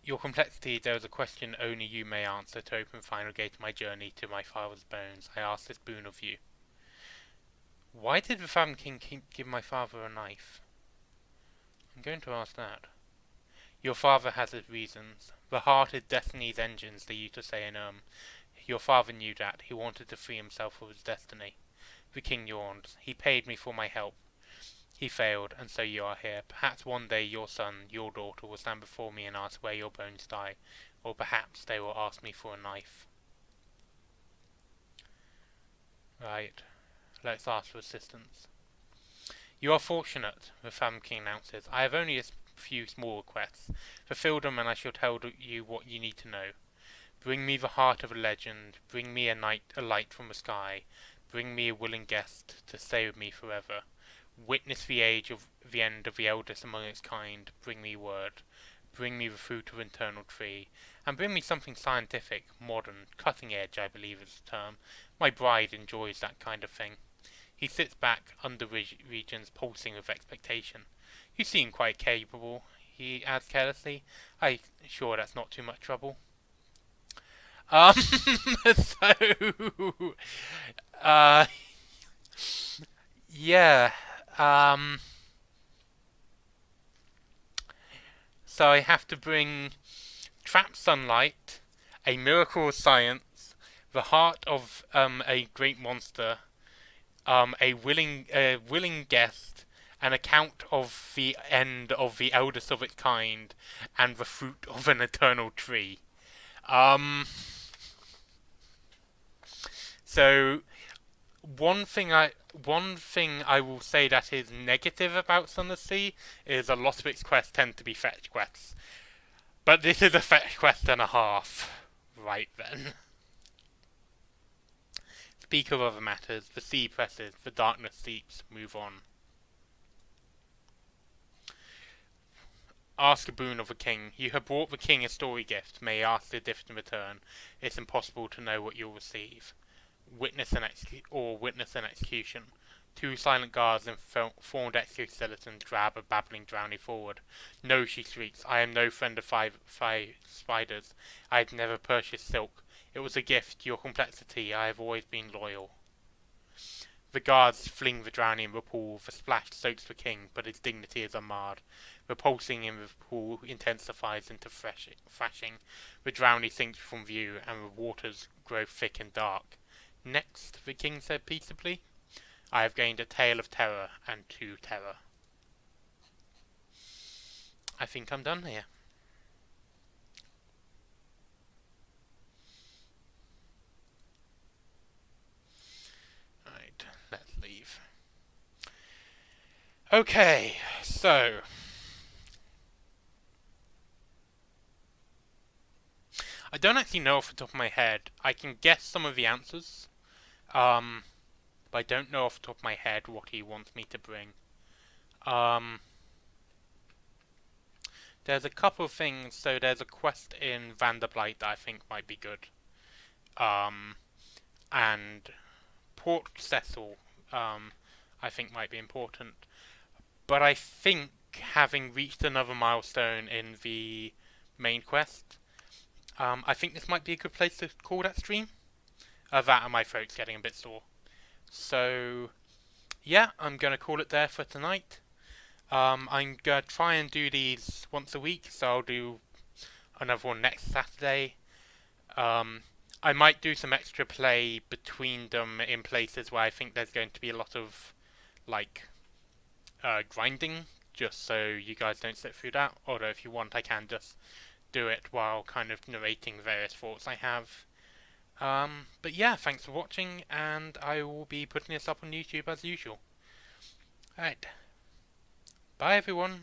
Your complexity, there is a question only you may answer to open the final gate of my journey to my father's bones. I ask this boon of you. Why did the Fathom King give my father a knife? I'm going to ask that. Your father has his reasons. The heart is destiny's engines, they used to say in Your father knew that. He wanted to free himself of his destiny. The king yawned. He paid me for my help. He failed, and so you are here. Perhaps one day your son, your daughter, will stand before me and ask where your bones die, or perhaps they will ask me for a knife. Right, let's ask for assistance. You are fortunate, the Fathom King announces. I have only a few small requests. Fulfill them and I shall tell you what you need to know. Bring me the heart of a legend, bring me a light from the sky, bring me a willing guest to stay with me forever. Witness the end of the eldest among its kind, bring me word. Bring me the fruit of eternal tree, and bring me something scientific, modern, cutting edge, I believe is the term. My bride enjoys that kind of thing. He sits back under regions pulsing with expectation. You seem quite capable, he adds carelessly. I'm sure that's not too much trouble. Yeah. So I have to bring trapped sunlight, a miracle of science, the heart of a great monster, a willing guest, an account of the end of the eldest of its kind, and the fruit of an eternal tree. So one thing I will say that is negative about Sunless Sea is a lot of its quests tend to be fetch quests. But this is a fetch quest and a half. Right then. Speak of other matters. The sea presses, the darkness seeps, move on. Ask a boon of the king. You have brought the king a story gift. May he ask the gift in return. It's impossible to know what you'll receive. witness an execution. Two silent guards in formed exoskeletons grab a babbling drowning forward. No, she shrieks, I am no friend of five spiders. I have never purchased silk. It was a gift, your complexity, I have always been loyal. The guards fling the drowning in the pool. The splash soaks the king, but his dignity is unmarred. The pulsing in the pool intensifies into thrashing. The drowning sinks from view, and the waters grow thick and dark. Next, the king said peaceably, I have gained a tale of terror and to terror. I think I'm done here. Right, let's leave. Okay, so I don't actually know off the top of my head. I can guess some of the answers. But I don't know off the top of my head what he wants me to bring. There's a couple of things. So there's a quest in Vanderblight that I think might be good. And Port Cecil, I think might be important. But I think having reached another milestone in the main quest, I think this might be a good place to call that stream. That and my throat's getting a bit sore. So, yeah, I'm going to call it there for tonight. I'm going to try and do these once a week, so I'll do another one next Saturday. I might do some extra play between them in places where I think there's going to be a lot of, like, grinding, just so you guys don't sit through that. Although if you want, I can just do it while kind of narrating various thoughts I have. But yeah, thanks for watching, and I will be putting this up on YouTube as usual. Alright. Bye everyone.